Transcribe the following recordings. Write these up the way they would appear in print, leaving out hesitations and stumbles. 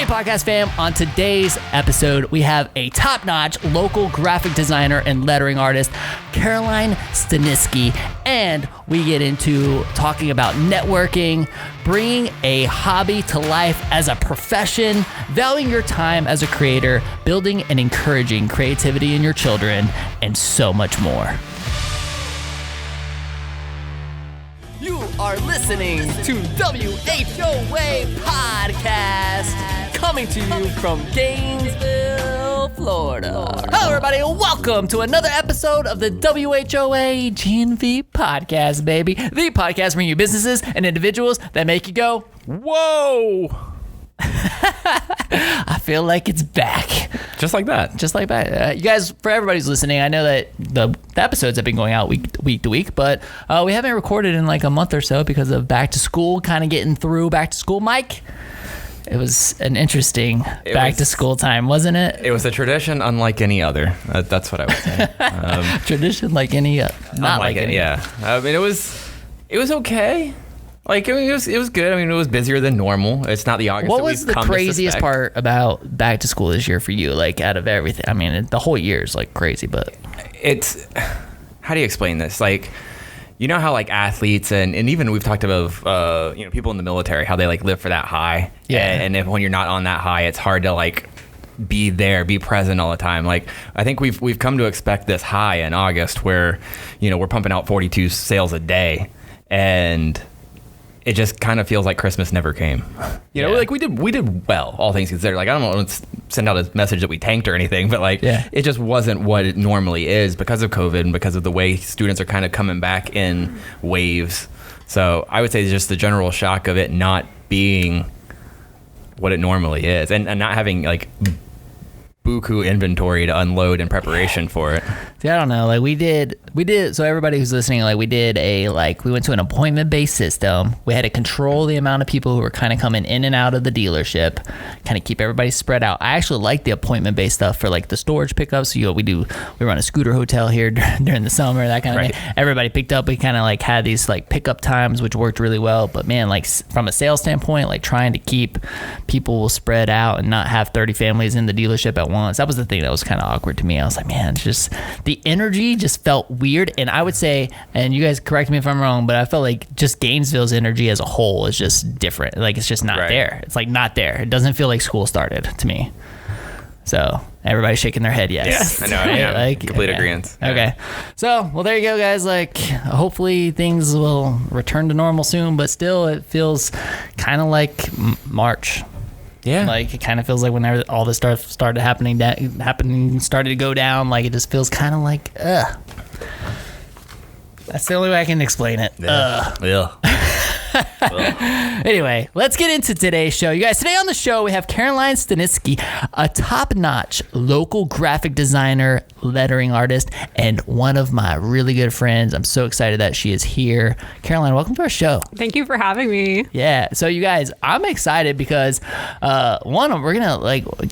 Hey podcast fam, on today's episode we have a top-notch local graphic designer and lettering artist, Collin Staniski, and we get into talking about networking, bringing a hobby to life as a profession, valuing your time as a creator, building and encouraging creativity in your children, and so much more. You are listening to WHOA Podcast, coming to you from Gainesville, Florida. Hello, everybody, and welcome to another episode of the WHOA GNV Podcast, baby. The podcast bringing you businesses and individuals that make you go, whoa! I feel like it's back. Just like that. Just like that. You guys, for everybody who's listening, I know that the episodes have been going out week to week, but we haven't recorded in like a month or so because of back to school, kind of getting through back to school. Mike, it was an interesting back to school time, wasn't it? It was a tradition unlike any other. That's what I would say. Tradition like any, not like any. Yeah. I mean, it was okay. Like, I mean, it was good. I mean, it was busier than normal. It's not the August. What was the craziest part about back to school this year for you? Like, out of everything, I mean, the whole year is like crazy, but it's, how do you explain this? Like, you know how like athletes and even we've talked about people in the military, how they like live for that high. Yeah. And if when you're not on that high, it's hard to like be there, be present all the time. Like, I think we've come to expect this high in August where, we're pumping out 42 sales a day, and it just kind of feels like Christmas never came. Like we did well, all things considered. Like, I don't want to send out a message that we tanked or anything, but like, It just wasn't what it normally is because of COVID and because of the way students are kind of coming back in waves. So I would say just the general shock of it not being what it normally is, and not having like buku inventory to unload in preparation for it. See, I don't know. Like we did. So everybody who's listening, like we went to an appointment-based system. We had to control the amount of people who were kind of coming in and out of the dealership, kind of keep everybody spread out. I actually like the appointment-based stuff for like the storage pickups. So, we run a scooter hotel here during the summer, that kind of thing. Everybody picked up. We kind of like had these like pickup times, which worked really well. But man, like from a sales standpoint, like trying to keep people spread out and not have 30 families in the dealership at once. That was the thing that was kind of awkward to me. I was like, man, just the energy just felt weird. And I would say, and you guys correct me if I'm wrong, but I felt like just Gainesville's energy as a whole is just different. Like it's just not there. It's like not there. It doesn't feel like school started to me. So everybody's shaking their head yes. Yeah, I know. Yeah, like, complete agreement. Yeah. Okay. So, well, there you go, guys. Like, hopefully things will return to normal soon, but still it feels kind of like March. Yeah, like it kind of feels like whenever all this stuff started started to go down, like it just feels kind of like, ugh. That's the only way I can explain it. Yeah. Anyway, let's get into today's show. You guys, today on the show, we have Collin Staniski, a top-notch local graphic designer, lettering artist, and one of my really good friends. I'm so excited that she is here. Collin, welcome to our show. Thank you for having me. Yeah. So you guys, I'm excited because we're gonna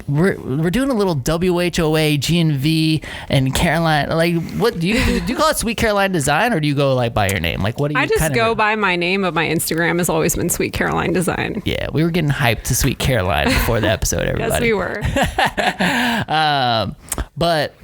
we're doing a little WHOA GNV and Collin. Like, what do you call it? Sweet Collin Design, or do you go like by your name? Like, what do you? I just go by my name, but my Instagram has always been Sweet Collin Design. Yeah, we were getting hyped to Sweet Collin before the episode, everybody. Yes, we were. But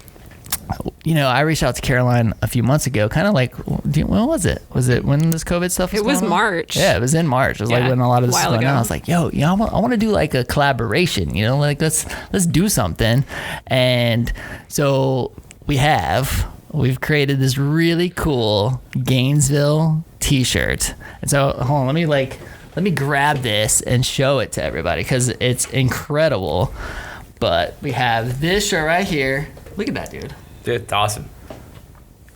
I reached out to Collin a few months ago, kind of like, when was it? Was it when this COVID stuff was It was going on? March. Yeah, it was in March. It was like when a lot of this was going on. I was like, I want to do like a collaboration, like let's do something. And so we've created this really cool Gainesville t-shirt. And so hold on, let me grab this and show it to everybody because it's incredible. But we have this shirt right here. Look at that, dude. It's awesome.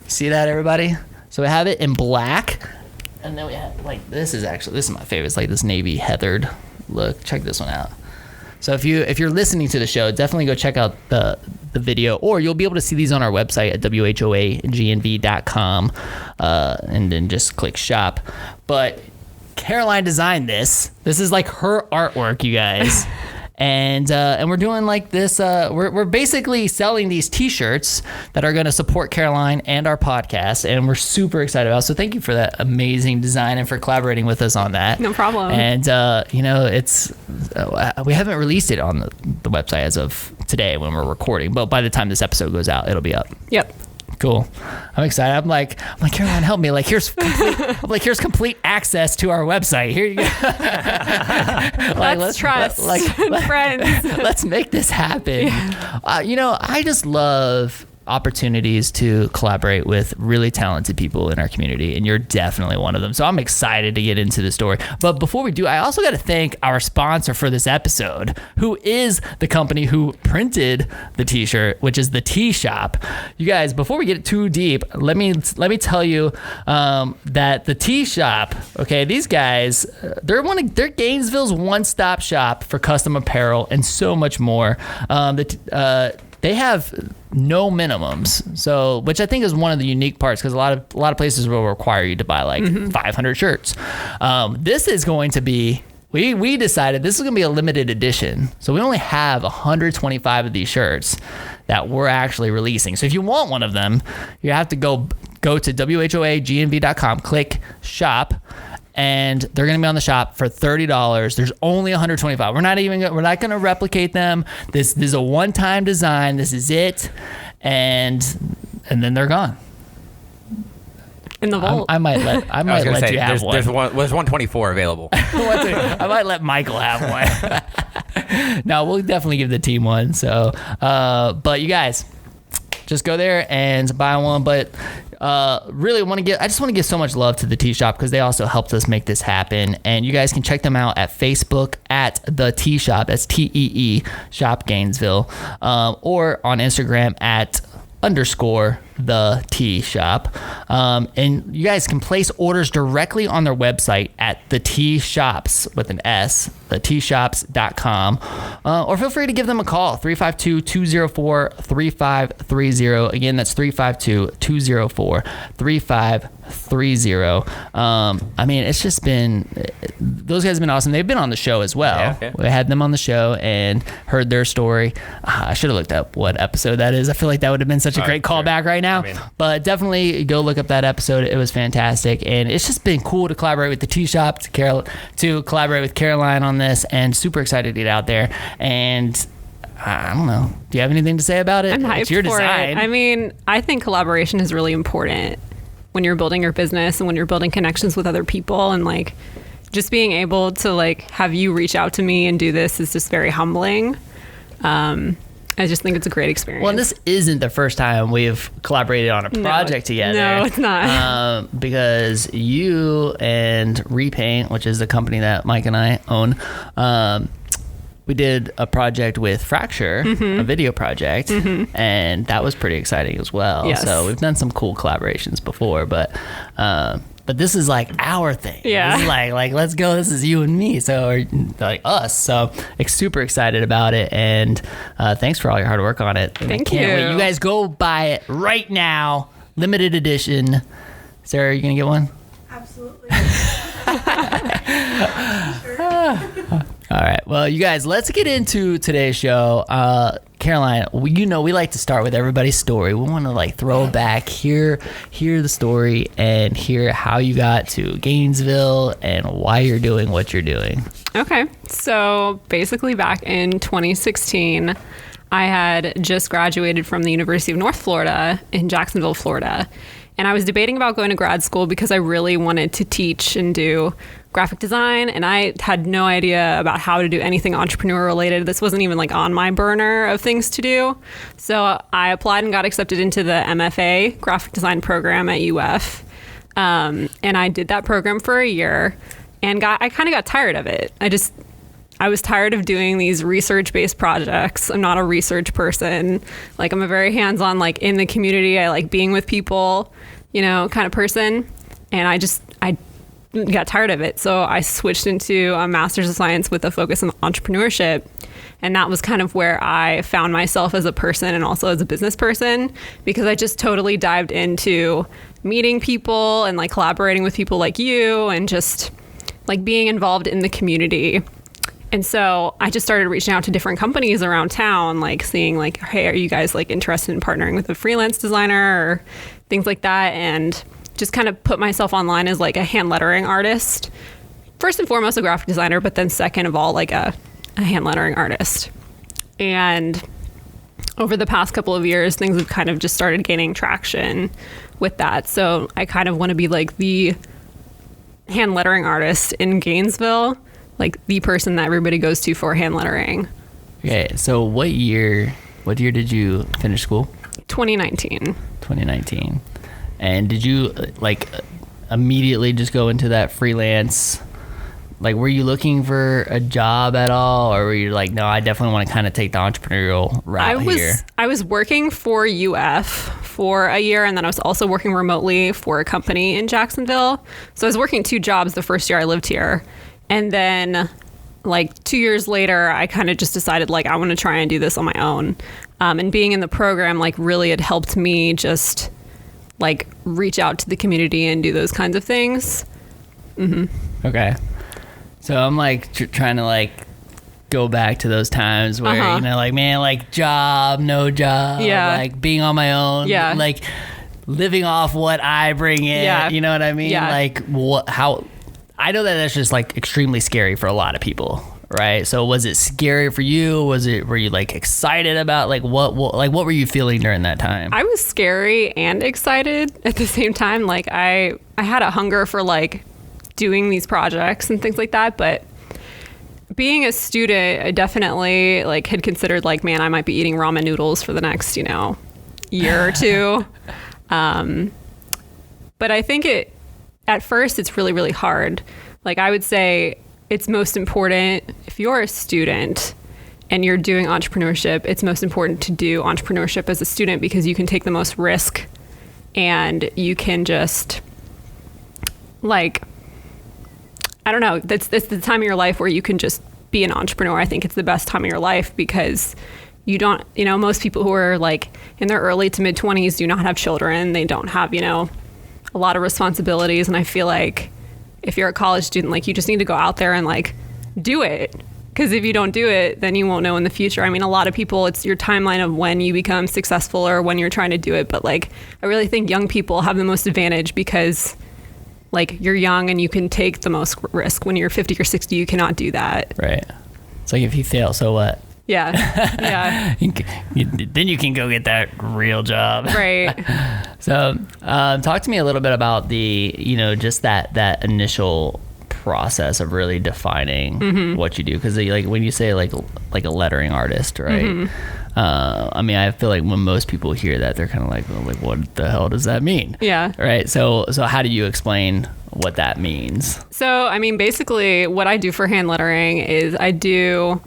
See that, everybody? So we have it in black, and then we have this is my favorite. It's like this navy heathered look. Check this one out. So if you're listening to the show, definitely go check out the video, or you'll be able to see these on our website at WHOAGNV.com, and then just click shop. But Collin designed this. This is like her artwork, you guys. And we're doing like this. We're basically selling these T-shirts that are going to support Caroline and our podcast, and we're super excited about it. So thank you for that amazing design and for collaborating with us on that. No problem. And it's we haven't released it on the website as of today when we're recording, but by the time this episode goes out, it'll be up. Yep. Cool. I'm excited. I'm like, Caroline, help me. Like, here's complete access to our website. Here you go. Let's trust friends. Let's make this happen. Yeah. I just love opportunities to collaborate with really talented people in our community, and you're definitely one of them. So I'm excited to get into the story. But before we do, I also got to thank our sponsor for this episode, who is the company who printed the T-shirt, which is the T Shop. You guys, before we get too deep, let me tell you that the T Shop, okay, these guys, they're Gainesville's one-stop shop for custom apparel and so much more. They have no minimums, so which I think is one of the unique parts, because a lot of places will require you to buy like 500 shirts. This is going to be, we decided this is going to be a limited edition, so we only have 125 of these shirts that we're actually releasing. So if you want one of them, you have to go to WHOAGNV.com, click shop, and they're going to be on the shop for $30. There's only 125. We're not going to replicate them. This is a one-time design. This is it. And then they're gone. In the vault. I might let you have one. There's 124 available. I might let Michael have one. No, we'll definitely give the team one. So, but you guys, just go there and buy one. But I just want to give so much love to the T Shop, because they also helped us make this happen. And you guys can check them out at Facebook at the T Shop. That's TEE Shop Gainesville, or on Instagram at _the T Shop. And you guys can place orders directly on their website at the T Shops with an S, theTshops.com, or feel free to give them a call, 352-204-3530. Again, that's 352-204-3530. I mean, it's just been, those guys have been awesome. They've been on the show as well. Yeah. We had them on the show and heard their story. I should have looked up what episode that is. I feel like that would have been such a great callback right now. But definitely go look up that episode. It was fantastic, and it's just been cool to collaborate with the T Shop, to collaborate with Caroline on this, and super excited to get out there. And I don't know, do you have anything to say about it? I'm hyped It's your for design. it. I mean, I think collaboration is really important when you're building your business and when you're building connections with other people, and like just being able to like have you reach out to me and do this is just very humbling. I just think it's a great experience. Well, and this isn't the first time we've collaborated on a project together. No, it's not. Because you and Repaint, which is the company that Mike and I own, we did a project with Fracture, a video project, and that was pretty exciting as well. Yes. So we've done some cool collaborations before, but this is like our thing. Yeah. This is like let's go. This is you and me. So, or like us. So, super excited about it. And thanks for all your hard work on it. Thank Can't you. wait. You guys go buy it right now. Limited edition. Sarah, are you going to get one? Absolutely. All right. Well, you guys, let's get into today's show. Caroline, we like to start with everybody's story. We want to like throw back, hear the story, and hear how you got to Gainesville and why you're doing what you're doing. Okay. So basically back in 2016, I had just graduated from the University of North Florida in Jacksonville, Florida. And I was debating about going to grad school because I really wanted to teach and do graphic design, and I had no idea about how to do anything entrepreneur related. This wasn't even like on my burner of things to do. So I applied and got accepted into the MFA graphic design program at UF. And I did that program for a year, and I kind of got tired of it. I was tired of doing these research-based projects. I'm not a research person. Like, I'm a very hands-on, like in the community, I like being with people, kind of person. And I got tired of it. So I switched into a master's of science with a focus on entrepreneurship. And that was kind of where I found myself as a person and also as a business person, because I just totally dived into meeting people and like collaborating with people like you and just like being involved in the community. And so I just started reaching out to different companies around town, like seeing like, hey, are you guys like interested in partnering with a freelance designer or things like that? And just kind of put myself online as like a hand lettering artist. First and foremost, a graphic designer, but then second of all, like a hand lettering artist. And over the past couple of years, things have kind of just started gaining traction with that. So I kind of want to be like the hand lettering artist in Gainesville, like the person that everybody goes to for hand lettering. Okay, so what year did you finish school? 2019. 2019. And did you like immediately just go into that freelance? Like, were you looking for a job at all, or were you like, no, I definitely want to kind of take the entrepreneurial route here? I was working for UF for a year, and then I was also working remotely for a company in Jacksonville. So I was working 2 jobs the first year I lived here. And then like 2 years later, I kind of just decided like, I want to try and do this on my own. And being in the program, like really had helped me just like reach out to the community and do those kinds of things. Mm-hmm. Okay. So I'm like trying to like go back to those times where, you know, like, man, like job, no job, like being on my own, like living off what I bring in, you know what I mean? Like how, I know that that's just like extremely scary for a lot of people, right? So was it scary for you? Were you like excited about like what were you feeling during that time? I was scary and excited at the same time. Like I had a hunger for like doing these projects and things like that, but being a student, I definitely like had considered like, man, I might be eating ramen noodles for the next, you know, year or two. But I think at first it's really, really hard. Like I would say it's most important if you're a student and you're doing entrepreneurship, it's most important to do entrepreneurship as a student because you can take the most risk and you can just like, I don't know, that's the time of your life where you can just be an entrepreneur. I think it's the best time of your life because you don't, you know, most people who are like in their early to mid 20s do not have children. They don't have, you know, a lot of responsibilities. And I feel like if you're a college student, like you just need to go out there and like do it. Because if you don't do it, then you won't know in the future. I mean, a lot of people, it's your timeline of when you become successful or when you're trying to do it. But like, I really think young people have the most advantage because like you're young and you can take the most risk. When you're 50 or 60, you cannot do that. Right. It's like if you fail, so what? Yeah. Yeah. Then you can go get that real job. Right. So talk to me a little bit about the, you know, just that initial process of really defining what you do. Because like when you say like a lettering artist, right? I mean, I feel like when most people hear that, they're kind of like, well, like, what the hell does that mean? Yeah. Right. So how do you explain what that means? So, I mean, basically what I do for hand lettering is I do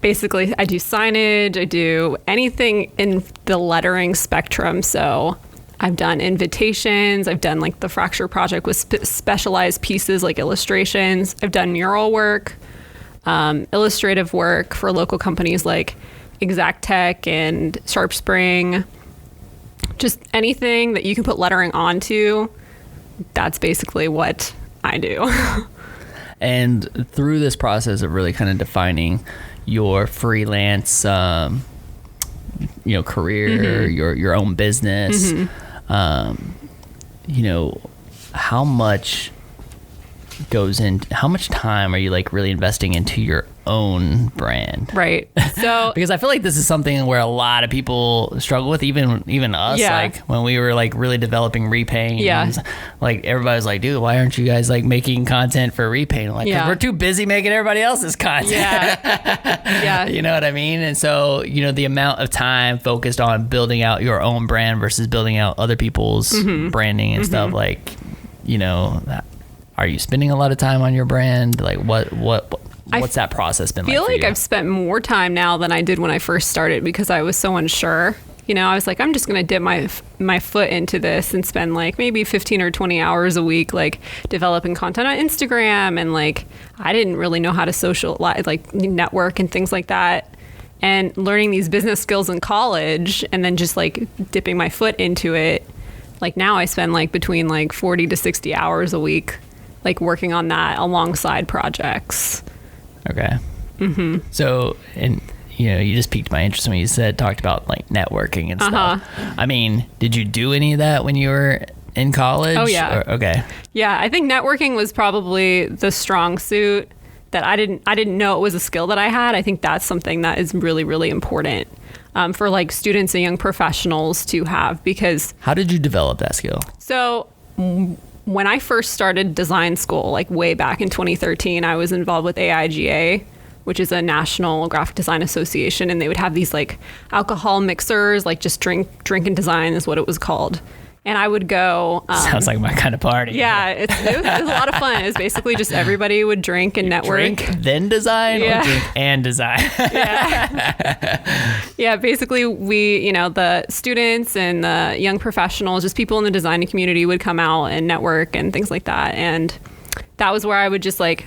signage, I do anything in the lettering spectrum. So I've done invitations, I've done like the fracture project with specialized pieces like illustrations. I've done mural work. Illustrative work for local companies like Exact Tech and Sharp Spring. Just anything that you can put lettering onto, that's basically what I do. And through this process of really kind of defining your freelance, you know, career, your own business, you know, how much time are you like really investing into your own brand? Right. So because I feel like this is something where a lot of people struggle with, even us. Like when we were like really developing repaint, like everybody's like, dude, why aren't you guys like making content for repaint? Like, 'cause we're too busy making everybody else's content. You know what I mean? And so, you know, the amount of time focused on building out your own brand versus building out other people's branding and stuff, like, you know, are you spending a lot of time on your brand? Like what's that process been like for you? I feel like I've spent more time now than I did when I first started because I was so unsure. You know, I was like, I'm just going to dip my foot into this and spend like maybe 15 or 20 hours a week, like developing content on Instagram. And like, I didn't really know how to socialize, like network and things like that. And learning these business skills in college and then just like dipping my foot into it. Like now I spend like between like 40 to 60 hours a week, like working on that alongside projects. Okay. So, and you just piqued my interest when you talked about like networking and stuff. I mean, did you do any of that when you were in college? Oh yeah. Okay. Yeah, I think networking was probably the strong suit that I didn't know it was a skill that I had. I think that's something that is really, really important for like students and young professionals to have, because. How did you develop that skill? So when I first started design school, like way back in 2013, I was involved with AIGA, which is a National Graphic Design Association, and they would have these like alcohol mixers, like just drink and design is what it was called. And I would go. Sounds like my kind of party. Yeah, it was a lot of fun. It was basically just everybody would drink and network. Drink, then design, or drink and design. Yeah, basically we, the students and the young professionals, just people in the design community would come out and network and things like that. And that was where I would just like,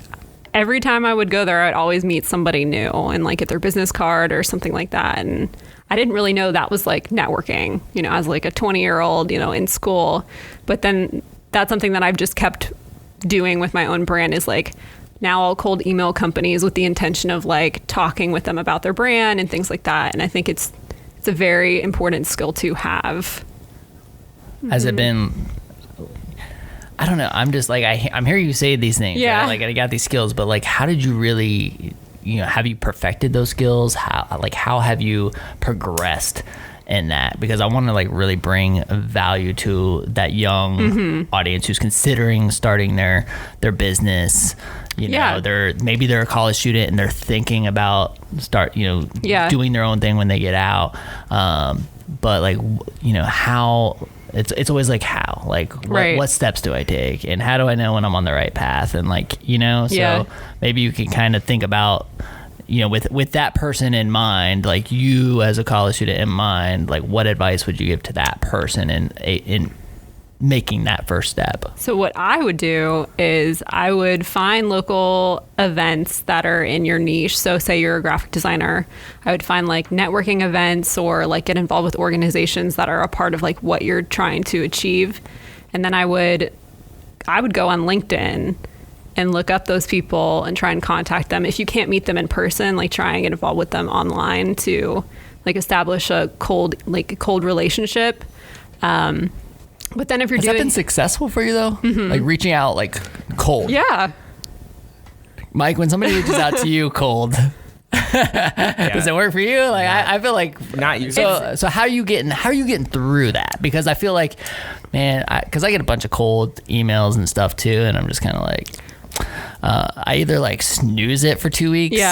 every time I would go there, I'd always meet somebody new and like get their business card or something like that. And I didn't really know that was like networking, as like a 20-year-old, in school. But then that's something that I've just kept doing with my own brand, is like now I'll cold email companies with the intention of like talking with them about their brand and things like that. And I think it's a very important skill to have. Has it been, I don't know, I'm just like, I'm hearing you say these things. Yeah. Right? Like I got these skills, but like, how did you really, have you perfected those skills? How have you progressed in that? Because I want to like really bring value to that young audience who's considering starting their business. Maybe they're a college student and they're thinking about doing their own thing when they get out. But like, how. It's always like how, like what steps do I take, and how do I know when I'm on the right path, and like so maybe you can kind of think about with that person in mind, like you as a college student in mind, like what advice would you give to that person in making that first step? So what I would do is I would find local events that are in your niche. So say you're a graphic designer, I would find like networking events or like get involved with organizations that are a part of like what you're trying to achieve. And then I would go on LinkedIn and look up those people and try and contact them. If you can't meet them in person, like try and get involved with them online to like establish a cold relationship. But then if you're Has that been successful for you though? Like reaching out like cold? Yeah. Mike, when somebody reaches out to you cold, does it work for you? Like I feel like not you. So how are you getting through that? Because I feel like, man, because I get a bunch of cold emails and stuff too, and I'm just kind of like, I either like snooze it for 2 weeks,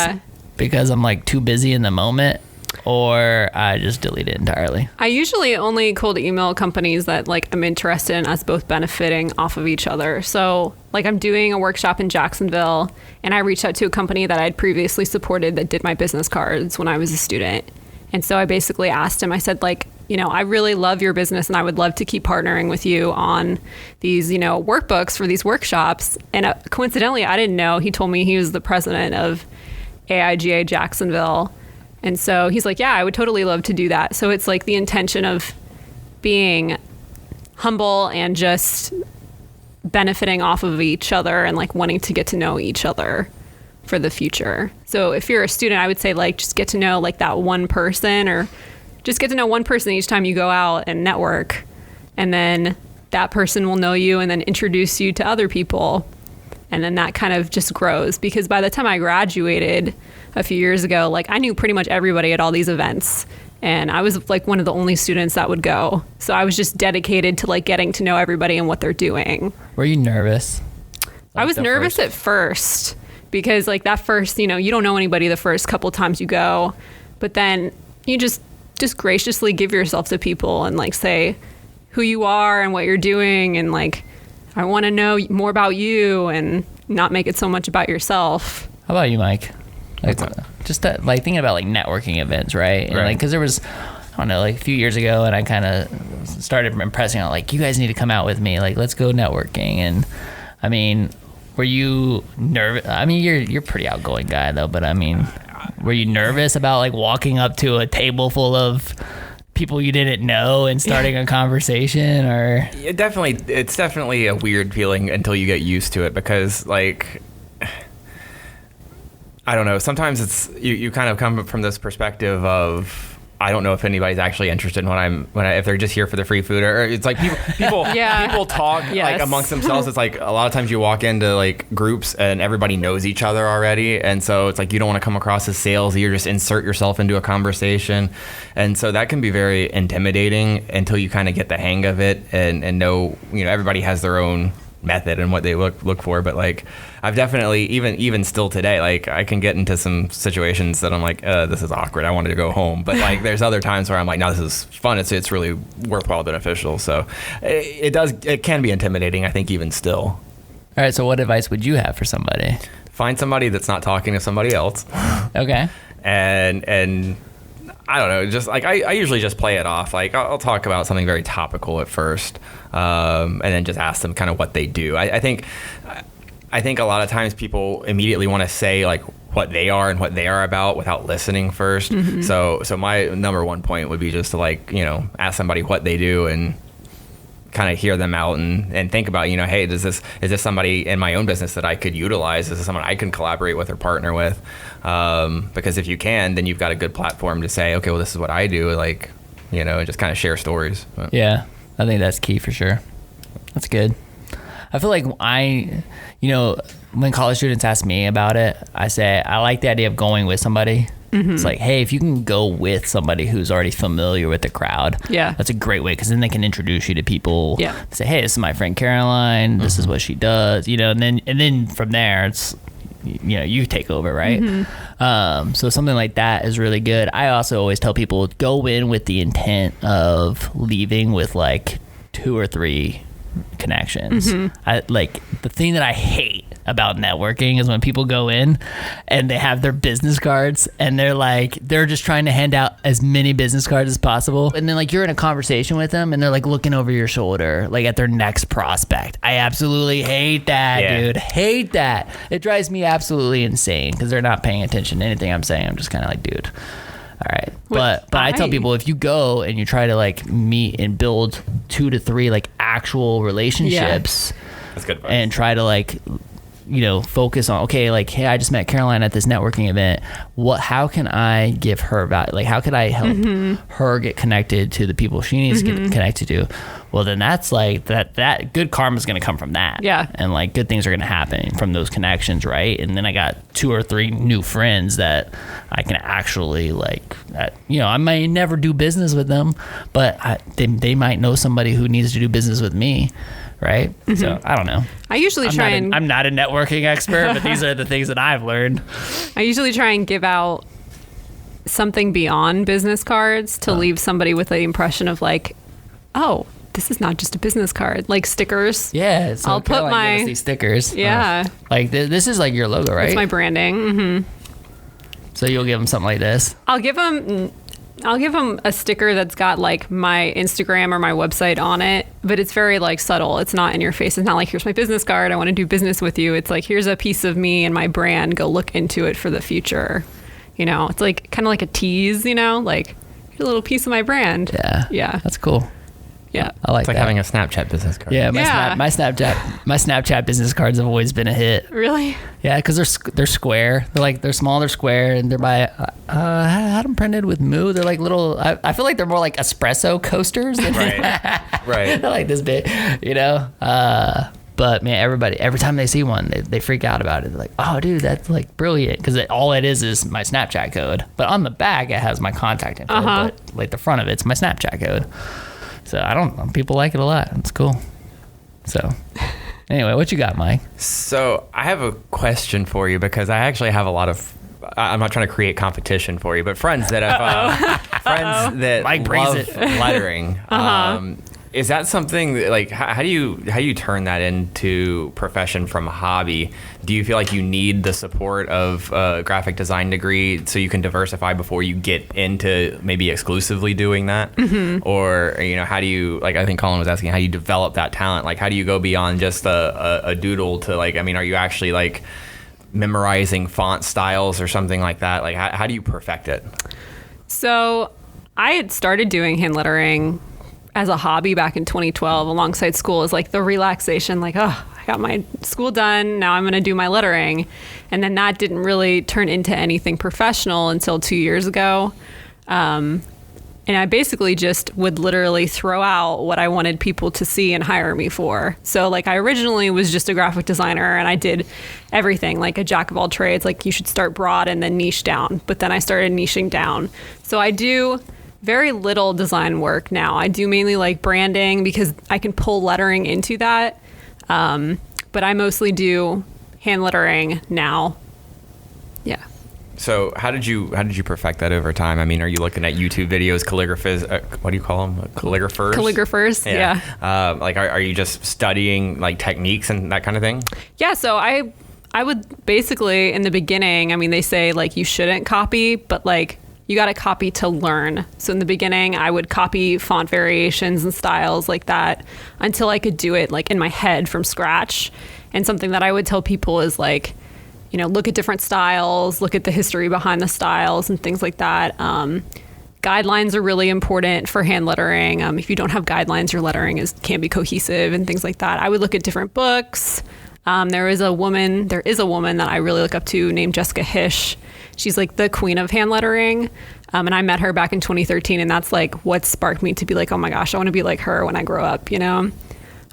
because I'm like too busy in the moment, or I just delete it entirely. I usually only cold email companies that like I'm interested in us both benefiting off of each other. So like I'm doing a workshop in Jacksonville, and I reached out to a company that I'd previously supported that did my business cards when I was a student. And so I basically asked him, I said like, I really love your business and I would love to keep partnering with you on these, workbooks for these workshops. And coincidentally, I didn't know, he told me he was the president of AIGA Jacksonville. And so he's like, yeah, I would totally love to do that. So it's like the intention of being humble and just benefiting off of each other and like wanting to get to know each other for the future. So if you're a student, I would say like just get to know like that one person, or just get to know one person each time you go out and network. And then that person will know you and then introduce you to other people. And then that kind of just grows, because by the time I graduated a few years ago, like I knew pretty much everybody at all these events, and I was like one of the only students that would go. So I was just dedicated to like getting to know everybody and what they're doing. Were you nervous? I was nervous at first, because like that first, you don't know anybody the first couple times you go, but then you just graciously give yourself to people and like say who you are and what you're doing, and like I want to know more about you and not make it so much about yourself. How about you, Mike? Like, just that, like thinking about like networking events, right? And like, because there was, I don't know, like a few years ago, and I kind of started impressing on like, you guys need to come out with me, like let's go networking. And I mean, were you nervous? I mean, you're a pretty outgoing guy though, but I mean, were you nervous about like walking up to a table full of people you didn't know and starting a conversation? Or it's definitely a weird feeling until you get used to it, because like I don't know. Sometimes it's you kind of come from this perspective of I don't know if anybody's actually interested in if they're just here for the free food, or it's like people people talk like amongst themselves. It's like a lot of times you walk into like groups and everybody knows each other already, and so it's like you don't want to come across as salesy. You just insert yourself into a conversation, and so that can be very intimidating until you kind of get the hang of it and know everybody has their own method and what they look for. But like I've definitely even still today, like I can get into some situations that I'm like this is awkward, I wanted to go home, but like there's other times where I'm like, no, this is fun, it's really worthwhile, beneficial. So it can be intimidating, I think, even still. All right, so what advice would you have for somebody? Find somebody that's not talking to somebody else. Okay. And I don't know, just like I usually just play it off. Like I'll talk about something very topical at first, and then just ask them kind of what they do. I think a lot of times people immediately want to say like what they are and what they are about without listening first. Mm-hmm. So my number one point would be just to like ask somebody what they do and kind of hear them out and think about, hey, is this somebody in my own business that I could utilize? Is this someone I can collaborate with or partner with? Because if you can, then you've got a good platform to say, okay, well, this is what I do, like, and just kind of share stories. But. Yeah, I think that's key for sure. That's good. I feel like when college students ask me about it, I say, I like the idea of going with somebody. Mm-hmm. It's like, hey, if you can go with somebody who's already familiar with the crowd, that's a great way, because then they can introduce you to people. Yeah. Say, hey, this is my friend Caroline. This is what she does. And then from there, it's you take over, right? Mm-hmm. So something like that is really good. I also always tell people, go in with the intent of leaving with like 2 or 3 connections. Mm-hmm. The thing that I hate about networking is when people go in and they have their business cards and they're just trying to hand out as many business cards as possible, and then like you're in a conversation with them and they're like looking over your shoulder like at their next prospect. I absolutely hate that, dude. Hate that. It drives me absolutely insane because they're not paying attention to anything I'm saying. I'm just kind of like, dude, all right. But I tell people, if you go and you try to like meet and build 2 to 3 like actual relationships, that's good advice. And try to like focus on, okay, like, hey, I just met Caroline at this networking event. How can I give her value? Like, how could I help her get connected to the people she needs to get connected to? Well, then that's like that good karma is going to come from that. Yeah. And like good things are going to happen from those connections, right? And then I got 2 or 3 new friends that I can actually like, I may never do business with them, but they might know somebody who needs to do business with me. Right? Mm-hmm. So I don't know. I usually I'm not a networking expert, but these are the things that I've learned. I usually try and give out something beyond business cards to leave somebody with the impression of like, oh, this is not just a business card, like stickers. Yeah. So I'll put my these stickers. Yeah. Like this is like your logo, right? It's my branding. Mm-hmm. So you'll give them something like this? I'll give them a sticker that's got like my Instagram or my website on it, but it's very like subtle. It's not in your face. It's not like, here's my business card, I want to do business with you. It's like, here's a piece of me and my brand. Go look into it for the future. It's like kind of like a tease, like here's a little piece of my brand. Yeah. Yeah. That's cool. Yeah. I like it's like that. having a Snapchat business card. Yeah. My Snapchat business cards have always been a hit. Really? Yeah. Cause they're square. They're small, they're square, and they're by, I had them printed with Moo. They're like little, I feel like they're more like espresso coasters. Right. They're like this big, but man, every time they see one, they freak out about it. They're like, oh dude, that's like brilliant. Cause all it is my Snapchat code, but on the back it has my contact info, but like the front of it's my Snapchat code. So I don't know. People like it a lot. It's cool. So anyway, what you got, Mike? So I have a question for you, because I actually have a lot of, I'm not trying to create competition for you, but friends that have, friends that Mike love lettering. Is that something that, like, how do you turn that into profession from a hobby? Do you feel like you need the support of a graphic design degree so you can diversify before you get into maybe exclusively doing that? Mm-hmm. Or, how do you, like, I think Collin was asking, how do you develop that talent? Like, how do you go beyond just a doodle to, like, are you actually, like, memorizing font styles or something like that? Like, how do you perfect it? So I had started doing hand lettering as a hobby back in 2012 alongside school, as like the relaxation, like, oh, I I got my school done. Now I'm going to do my lettering. And then that didn't really turn into anything professional until 2 years ago. And I basically just would literally throw out what I wanted people to see and hire me for. So like I originally was just a graphic designer and I did everything, like a jack of all trades. Like you should start broad and then niche down. But then I started niching down. So I do very little design work now. I do mainly like branding because I can pull lettering into that. But I mostly do hand lettering now. Yeah. So how did you perfect that over time? I mean, are you looking at YouTube videos, calligraphers? What do you call them? Calligraphers? Calligraphers, yeah. Like, are you just studying like techniques and that kind of thing? Yeah. So I would basically in the beginning, I mean, they say like you shouldn't copy, but like you got to copy to learn. So in the beginning, I would copy font variations and styles like that until I could do it like in my head from scratch. And something that I would tell people is like, you know, look at different styles, look at the history behind the styles and things like that. Guidelines are really important for hand lettering. If you don't have guidelines, your lettering can't be cohesive and things like that. I would look at different books. There is a woman that I really look up to named Jessica Hish. She's like the queen of hand lettering. And I met her back in 2013. And that's like what sparked me to be like, oh my gosh, I want to be like her when I grow up, you know?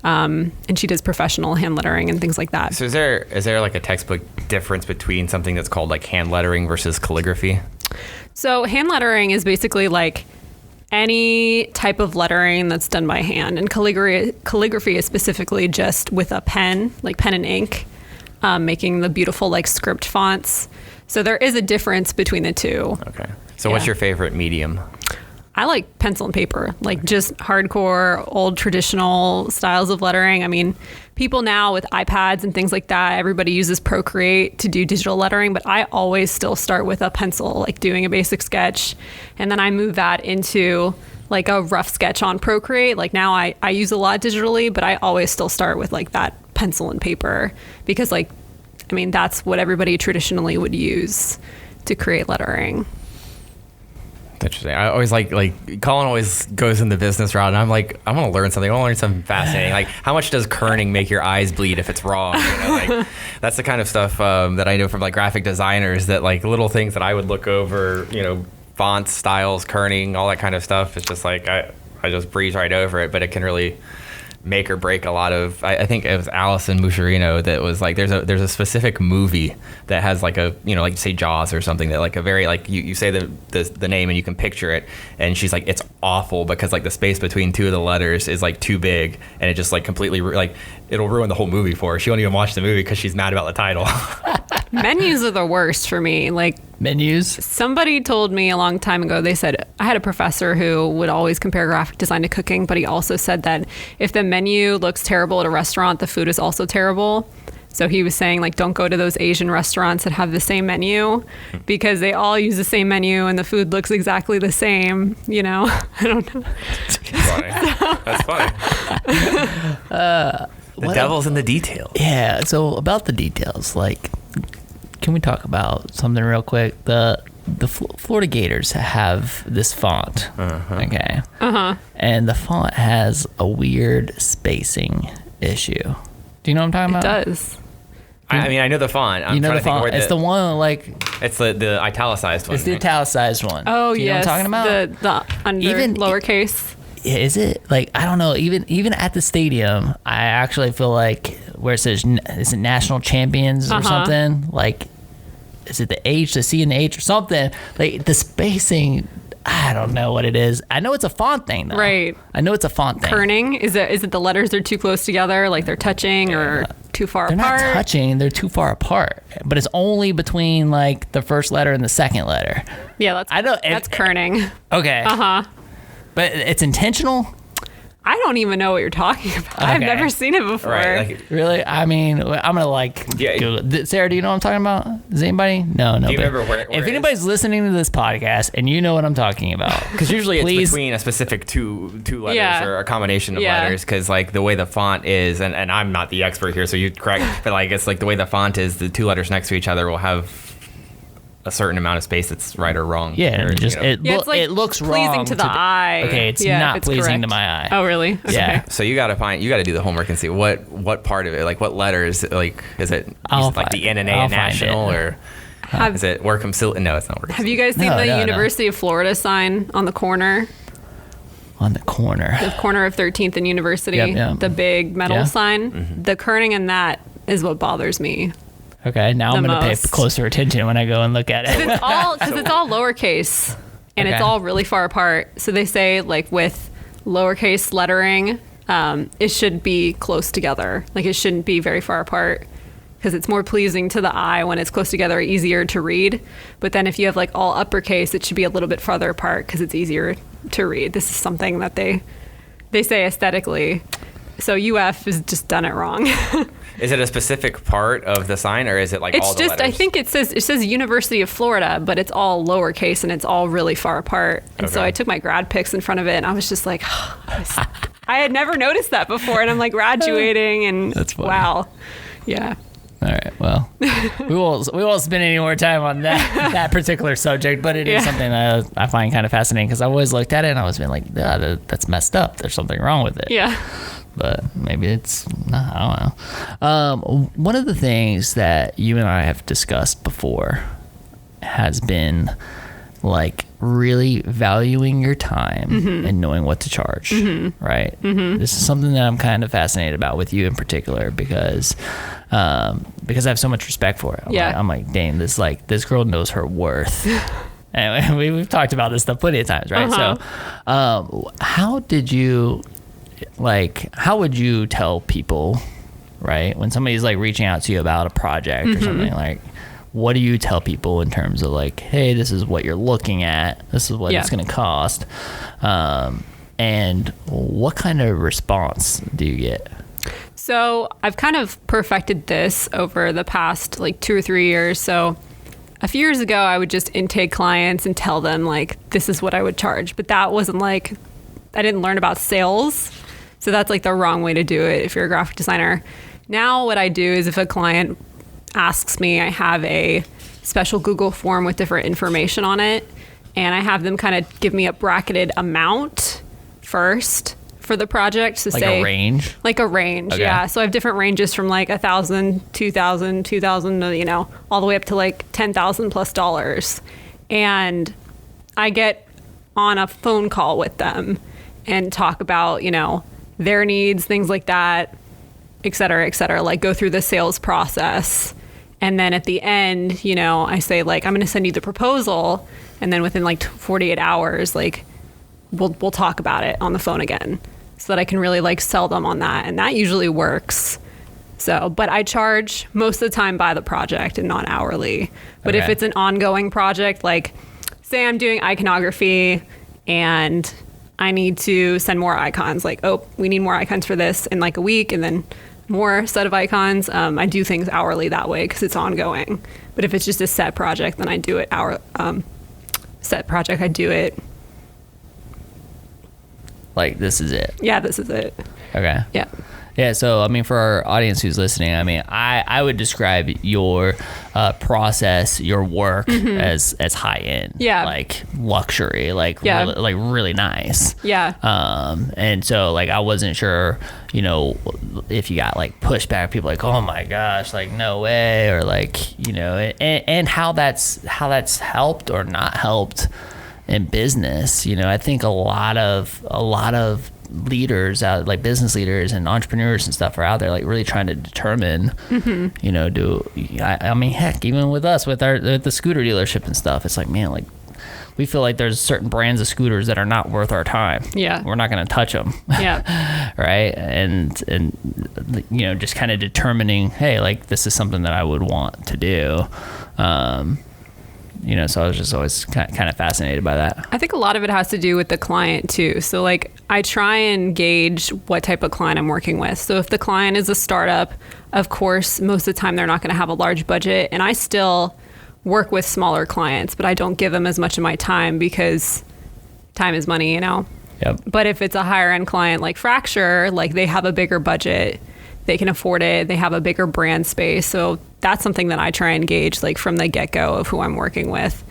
And she does professional hand lettering and things like that. So is there like a textbook difference between something that's called like hand lettering versus calligraphy? So hand lettering is basically like any type of lettering that's done by hand, and calligraphy is specifically just with a pen, like pen and ink, making the beautiful like script fonts. So there is a difference between the two. Okay. So what's your favorite medium? I like pencil and paper, like just hardcore, old traditional styles of lettering. I mean, people now with iPads and things like that, everybody uses Procreate to do digital lettering, but I always still start with a pencil, like doing a basic sketch. And then I move that into like a rough sketch on Procreate. Like now I use a lot digitally, but I always still start with like that pencil and paper because like, I mean, that's what everybody traditionally would use to create lettering. Interesting. I always like Collin always goes in the business route, and I'm like, I want to learn something. I want to learn something fascinating. Like, how much does kerning make your eyes bleed if it's wrong? You know, like, that's the kind of stuff that I know from like graphic designers, that like little things that I would look over, you know, fonts, styles, kerning, all that kind of stuff. It's just like I just breeze right over it, but it can really make or break a lot of. I think it was Alison Muscherino that was like, there's a specific movie that has like a, you know, like say Jaws or something, that like a very like you say the name and you can picture it, and she's like, it's awful because like the space between two of the letters is like too big, and it just like completely like it'll ruin the whole movie for her. She won't even watch the movie because she's mad about the title. Menus are the worst for me. Like Menus? Somebody told me a long time ago, they said, I had a professor who would always compare graphic design to cooking, but he also said that if the menu looks terrible at a restaurant, the food is also terrible. So he was saying, like, don't go to those Asian restaurants that have the same menu because they all use the same menu and the food looks exactly the same, you know? I don't know. That's funny. The devil's in the details. Yeah, so about the details, like, can we talk about something real quick? The Florida Gators have this font, okay? And the font has a weird spacing issue. Do you know what I'm talking about? It does. I mean, I know the font. I'm you know trying the to think font? where It's the one like. It's the italicized one. It's the italicized one. Oh, Do you know what I'm talking about? The under Even lowercase. Is it like, I don't know, even at the stadium, I actually feel like where it says, is it national champions or something, like, is it the H, the C and the H or something, like the spacing, I don't know what it is. I know it's a font thing though. Right. I know it's a font thing. Kerning, is it the letters are too close together, like they're touching or too far apart? They're not touching, they're too far apart, but it's only between like the first letter and the second letter. Yeah, that's kerning. Okay. But it's intentional? I don't even know what you're talking about. Okay. I've never seen it before. Right, like, Really? I mean, I'm gonna like. Yeah. Google it. Sarah, do you know what I'm talking about? Does anybody? No. do you remember where If anybody's listening to this podcast and you know what I'm talking about, because usually please, it's between a specific two letters Yeah. or a combination of letters, because like the way the font is, and I'm not the expert here, so you correct, but like it's like the way the font is, the two letters next to each other will have a certain amount of space that's right or wrong. Yeah, or, and just it's like it looks pleasing wrong to the eye. Okay, it's Yeah, not it's pleasing correct. to my eye. Oh, really? Okay. Yeah. So you got to do the homework and see what part of it, like what letters, like is it I'll like find the it. NNA I'll and find National, it. or Have, is it Workham Sil? No, it's not Workham. have you guys seen No, the no. University of Florida sign on the corner? On the corner. The corner of 13th and University, Yep, yeah. the big metal Yeah. sign. Mm-hmm. The kerning in that is what bothers me. Okay, now I'm The going to pay most. closer attention when I go and look at it. It's all because it's all lowercase and it's Okay. all really far apart. So they say like with lowercase lettering, it should be close together. Like it shouldn't be very far apart because it's more pleasing to the eye when it's close together, easier to read. But then if you have like all uppercase, it should be a little bit farther apart because it's easier to read. This is something that they say aesthetically. So UF has just done it wrong. Is it a specific part of the sign, or is it like all It's the just letters? I think it says University of Florida, but it's all lowercase and it's all really far apart. And so Okay. I took my grad pics in front of it, and I was just like, I had never noticed that before, and I'm like graduating, and That's funny. wow, yeah. All right. Well, we won't spend any more time on that particular subject, but it is Yeah. something that I find kind of fascinating because I always looked at it and I was been like, yeah, that's messed up. There's something wrong with it. Yeah. But maybe it's I don't know. One of the things that you and I have discussed before has been like really valuing your time and knowing what to charge, right? This is something that I'm kind of fascinated about with you in particular because I have so much respect for it. I'm like, dang, this girl knows her worth. Anyway, we've talked about this stuff plenty of times, right? So, how would you tell people, right, when somebody's like reaching out to you about a project or something, like, what do you tell people in terms of like, hey, this is what you're looking at, this is what it's going to cost, and what kind of response do you get? So I've kind of perfected this over the past like 2 or 3 years. So a few years ago, I would just intake clients and tell them like, this is what I would charge. But that wasn't like, I didn't learn about sales. So that's like the wrong way to do it if you're a graphic designer. Now what I do is if a client asks me, I have a special Google form with different information on it. And I have them kind of give me a bracketed amount first for the project to Like say a range? like a range. Okay. Yeah. So I have different ranges from like 1,000, 2,000, 2,000, you know, all the way up to like $10,000 plus dollars. And I get on a phone call with them and talk about, you know, their needs, things like that, et cetera, like go through the sales process. And then at the end, you know, I say like, I'm going to send you the proposal. And then within like 48 hours, like we'll talk about it on the phone again so that I can really like sell them on that. And that usually works. So, but I charge most of the time by the project and not hourly. But if Okay. it's an ongoing project, like say I'm doing iconography and I need to send more icons, like, oh, we need more icons for this in like a week and then more set of icons. I do things hourly that way because it's ongoing. But if it's just a set project, then I do it set project, I do it. Like, this is it. Yeah, this is it. Okay. Yeah. Yeah, so I mean, for our audience who's listening, I mean, I would describe your process, your work as high end, Yeah. like luxury, like Yeah. really nice. Yeah. And so like I wasn't sure, you know, if you got like pushback, people like, oh my gosh, like no way, or like, you know, and how that's helped or not helped in business. You know, I think a lot of leaders out, like business leaders and entrepreneurs and stuff, are out there like really trying to determine, you know, I mean, heck, even with us with the scooter dealership and stuff, it's like, man, like we feel like there's certain brands of scooters that are not worth our time. Yeah. We're not going to touch them. Yeah. Right. And you know, just kind of determining, hey, like this is something that I would want to do. You know, so I was just always kind of fascinated by that. I think a lot of it has to do with the client too. So like I try and gauge what type of client I'm working with. So if the client is a startup, of course, most of the time they're not going to have a large budget. And I still work with smaller clients, but I don't give them as much of my time because time is money, you know? Yep. But if it's a higher end client like Fracture, like they have a bigger budget, they can afford it, they have a bigger brand space. So that's something that I try and gauge like from the get-go of who I'm working with.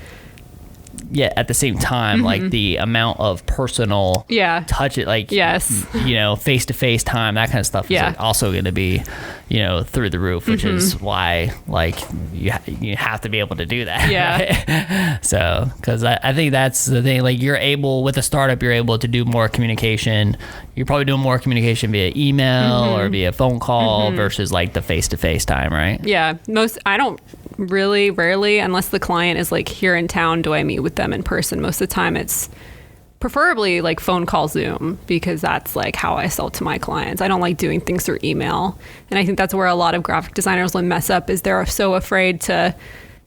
Yeah, at the same time, like the amount of personal touch, it like face-to-face time, that kind of stuff is like also going to be, through the roof, which is why like you have to be able to do that. Yeah. Right? So, because I think that's the thing. Like you're able with a startup, you're able to do more communication. You're probably doing more communication via email or via phone call versus like the face-to-face time, right? Yeah, I don't really rarely, unless the client is like here in town, do I meet with them in person. Most of the time it's preferably like phone call, Zoom, because that's like how I sell to my clients. I don't like doing things through email. And I think that's where a lot of graphic designers will mess up, is they're so afraid to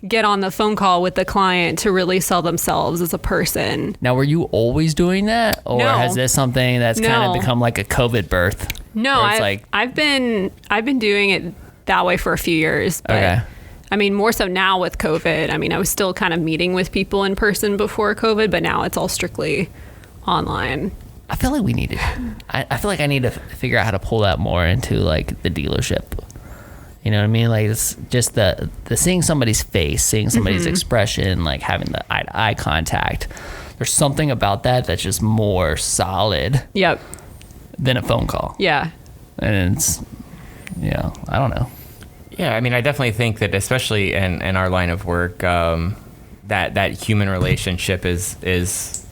get on the phone call with the client to really sell themselves as a person. Now, were you always doing that? Or No. has this something that's kind of become like a COVID birth? No, I've been doing it that way for a few years. But Okay. I mean, more so now with COVID. I mean, I was still kind of meeting with people in person before COVID, but now it's all strictly online. I feel like we need to. I feel like I need to figure out how to pull that more into like the dealership. You know what I mean? Like it's just the seeing somebody's face, seeing somebody's expression, like having the eye contact. There's something about that that's just more solid Yep. than a phone call. Yeah. And it's, I don't know. Yeah, I mean, I definitely think that, especially in our line of work, that human relationship is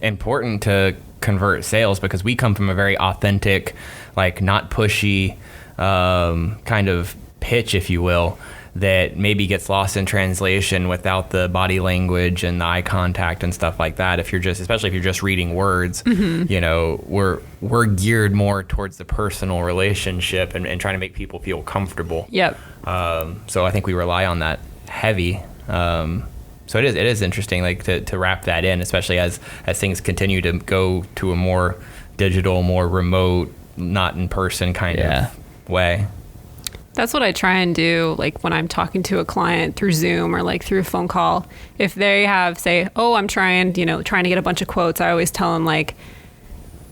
important to convert sales, because we come from a very authentic, like not pushy kind of pitch, if you will, that maybe gets lost in translation without the body language and the eye contact and stuff like that. Especially if you're just reading words, we're geared more towards the personal relationship and trying to make people feel comfortable. Yep. So I think we rely on that heavy. So it is interesting, like to wrap that in, especially as things continue to go to a more digital, more remote, not in person kind of way. That's what I try and do, like when I'm talking to a client through Zoom or like through a phone call. If they have, say, I'm trying to get a bunch of quotes, I always tell them like,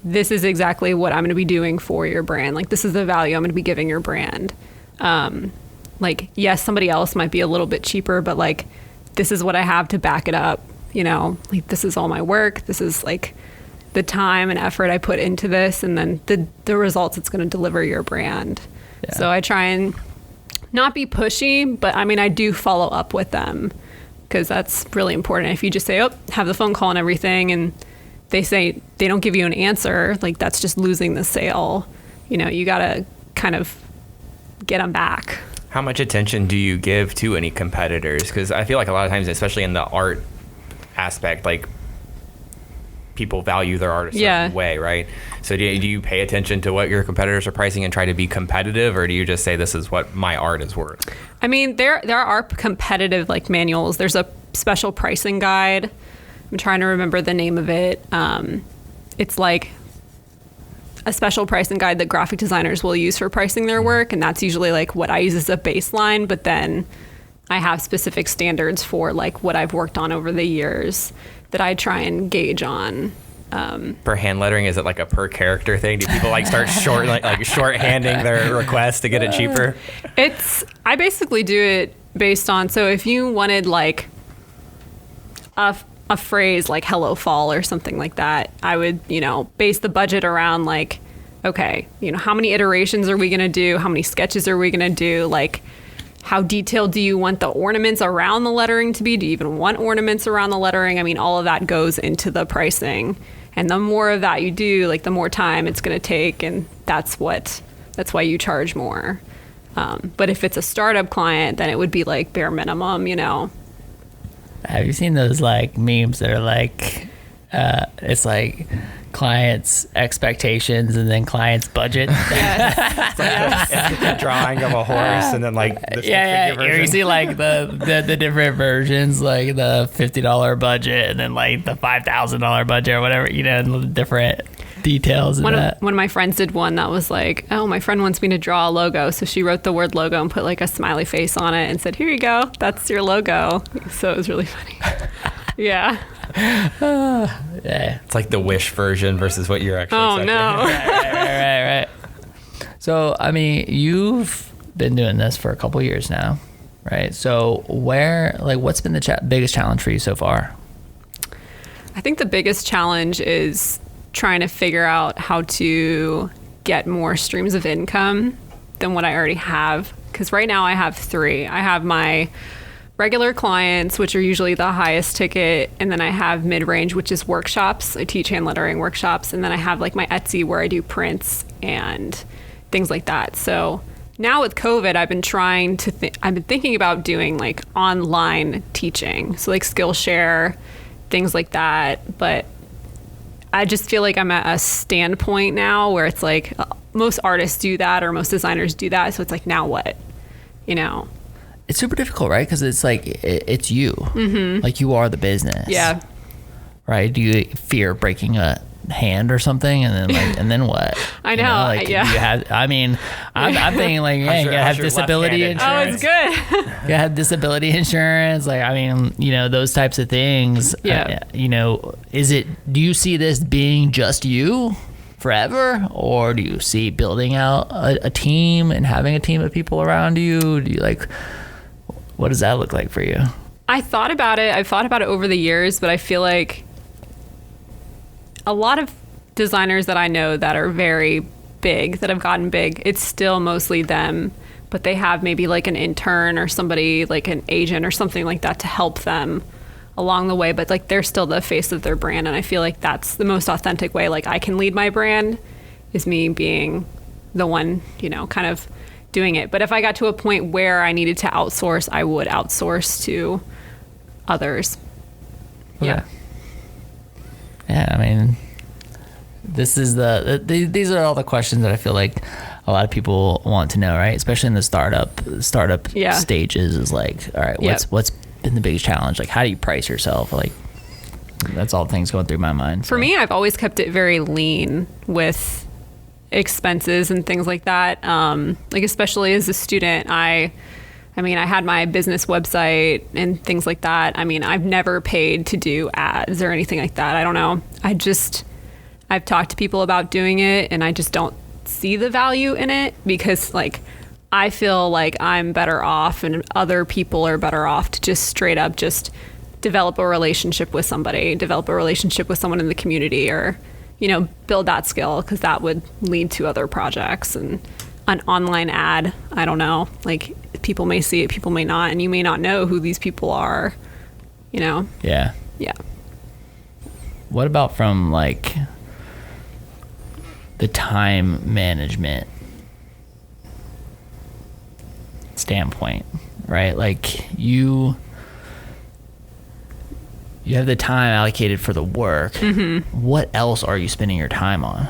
this is exactly what I'm going to be doing for your brand. Like this is the value I'm going to be giving your brand. Like, yes, somebody else might be a little bit cheaper, but like, this is what I have to back it up. Like this is all my work. This is like the time and effort I put into this, and then the results it's going to deliver your brand. Yeah. So I try and not be pushy, but I mean, I do follow up with them because that's really important. If you just say, have the phone call and everything, and they say they don't give you an answer, like that's just losing the sale. You got to kind of get them back. How much attention do you give to any competitors? Because I feel like a lot of times, especially in the art aspect, like people value their art a certain way, right? So do you pay attention to what your competitors are pricing and try to be competitive, or do you just say this is what my art is worth? I mean, there are competitive like manuals. There's a special pricing guide. I'm trying to remember the name of it. It's like a special pricing guide that graphic designers will use for pricing their work, and that's usually like what I use as a baseline, but then I have specific standards for like what I've worked on over the years that I try and gauge on. Per hand lettering, is it like a per character thing? Do people like start shorthanding their request to get it cheaper? I basically do it based on, so if you wanted like a phrase like hello fall or something like that, I would, base the budget around like, okay, how many iterations are we going to do? How many sketches are we going to do? Like, how detailed do you want the ornaments around the lettering to be? Do you even want ornaments around the lettering? I mean, all of that goes into the pricing. And the more of that you do, like the more time it's going to take. And that's why you charge more. But if it's a startup client, then it would be like bare minimum, Have you seen those like memes that are like, it's like clients' expectations and then clients' budget? Yes. It's like a drawing of a horse and then like the yeah. You see like the different versions, like the $50 budget and then like the $5,000 budget or whatever, and the different details. One of my friends did one that was like, my friend wants me to draw a logo, so she wrote the word logo and put like a smiley face on it and said, here you go, that's your logo. So it was really funny. Yeah. Yeah. It's like the Wish version versus what you're actually expecting. Right. So, I mean, you've been doing this for a couple years now, right? So what's been the biggest challenge for you so far? I think the biggest challenge is trying to figure out how to get more streams of income than what I already have. Because right now I have 3. I have my regular clients, which are usually the highest ticket, and then I have mid-range, which is workshops. I teach hand lettering workshops, and then I have like my Etsy where I do prints and things like that. So now with COVID, I've been trying to I've been thinking about doing like online teaching, so like Skillshare, things like that. But I just feel like I'm at a standpoint now where it's like most artists do that or most designers do that. So it's like, now what? You know? It's super difficult, right? Because it's like, it's you. Mm-hmm. Like, you are the business. Yeah. Right? Do you fear breaking a hand or something? And then, like, and then what? I know. Like, yeah. do you have, I mean, I'm thinking, like, yeah, you gotta have disability insurance. Oh, it's good. You gotta have disability insurance. Like, I mean, you know, those types of things. Yeah. You know, do you see this being just you forever, or do you see building out a team and having a team of people around you? Do you like, what does that look like for you? I thought about it. I've thought about it over the years, but I feel like a lot of designers that I know that are very big, that have gotten big, it's still mostly them, but they have maybe like an intern or somebody like an agent or something like that to help them along the way, but like they're still the face of their brand. And I feel like that's the most authentic way like I can lead my brand, is me being the one, you know, kind of doing it. But if I got to a point where I needed to outsource, I would outsource to others. Yeah. Yeah, I mean, this is these are all the questions that I feel like a lot of people want to know, right? Especially in the startup stages, is like, all right, what's been the biggest challenge? Like, how do you price yourself? Like, that's all things going through my mind. For me, I've always kept it very lean with expenses and things like that. Like, especially as a student, I mean, I had my business website and things like that. I mean, I've never paid to do ads or anything like that. I don't know. I've talked to people about doing it, and I just don't see the value in it, because like, I feel like I'm better off and other people are better off to just straight up just develop a relationship with somebody, develop a relationship with someone in the community, or, you know, build that skill, because that would lead to other projects. And an online ad, I don't know, like, people may see it, people may not, and you may not know who these people are, you know? Yeah. Yeah. What about from like the time management standpoint, right? Like, you have the time allocated for the work. Mm-hmm. What else are you spending your time on?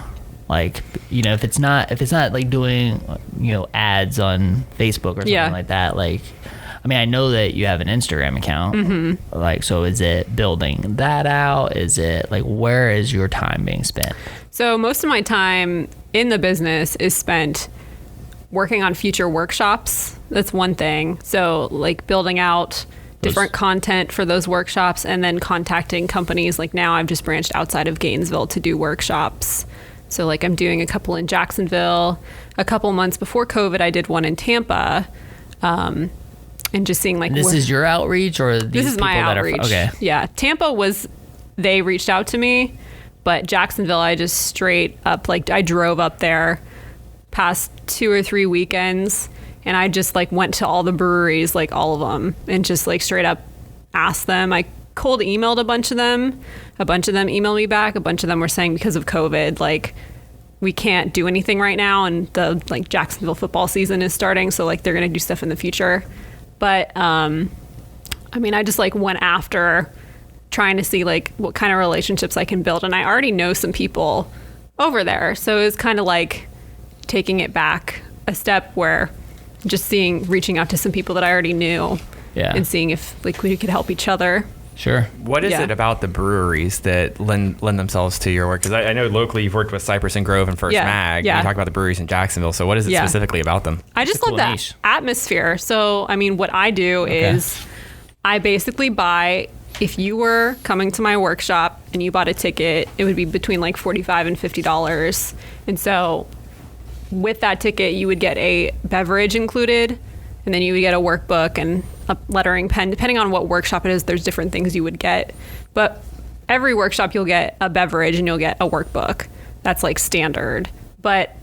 Like, you know, if it's not like doing, you know, ads on Facebook or something like that, like, I mean, I know that you have an Instagram account. Mm-hmm. Like, so is it building that out? Is it like, where is your time being spent? So most of my time in the business is spent working on future workshops. That's one thing. So like building out different content for those workshops, and then contacting companies. Like, now I've just branched outside of Gainesville to do workshops. So like, I'm doing a couple in Jacksonville. A couple months before COVID, I did one in Tampa. And just seeing like, this is your outreach, or these this is my people outreach. Okay. Yeah. Tampa they reached out to me, but Jacksonville, I just straight up, like, I drove up there past 2 or 3 weekends, and I just like went to all the breweries, like all of them, and just like straight up asked them. I cold emailed a bunch of them emailed me back. A bunch of them were saying, because of COVID, like, we can't do anything right now, and the like Jacksonville football season is starting, so like they're gonna do stuff in the future. But I mean, I just like went after trying to see like what kind of relationships I can build, and I already know some people over there, so it was kind of like taking it back a step, where just reaching out to some people that I already knew, and seeing if like we could help each other. Sure. What is it about the breweries that lend themselves to your work? Because I know locally you've worked with Cypress and Grove and First Mag. Yeah. You talk about the breweries in Jacksonville. So what is it specifically about them? I just love that niche. Atmosphere. So, I mean, what I do is I basically buy, if you were coming to my workshop and you bought a ticket, it would be between like $45 and $50. And so with that ticket, you would get a beverage included, and then you would get a workbook and a lettering pen. Depending on what workshop it is, there's different things you would get. But every workshop, you'll get a beverage and you'll get a workbook. That's like standard. But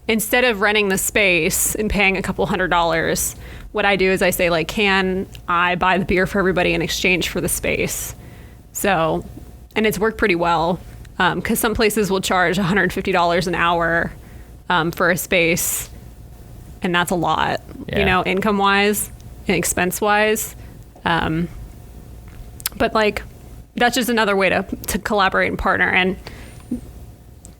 instead of renting the space and paying a couple $100s, what I do is I say, like, can I buy the beer for everybody in exchange for the space? So, and it's worked pretty well, because some places will charge $150 an hour for a space, and that's a lot, you know, income-wise and expense-wise. But, like, that's just another way to collaborate and partner. And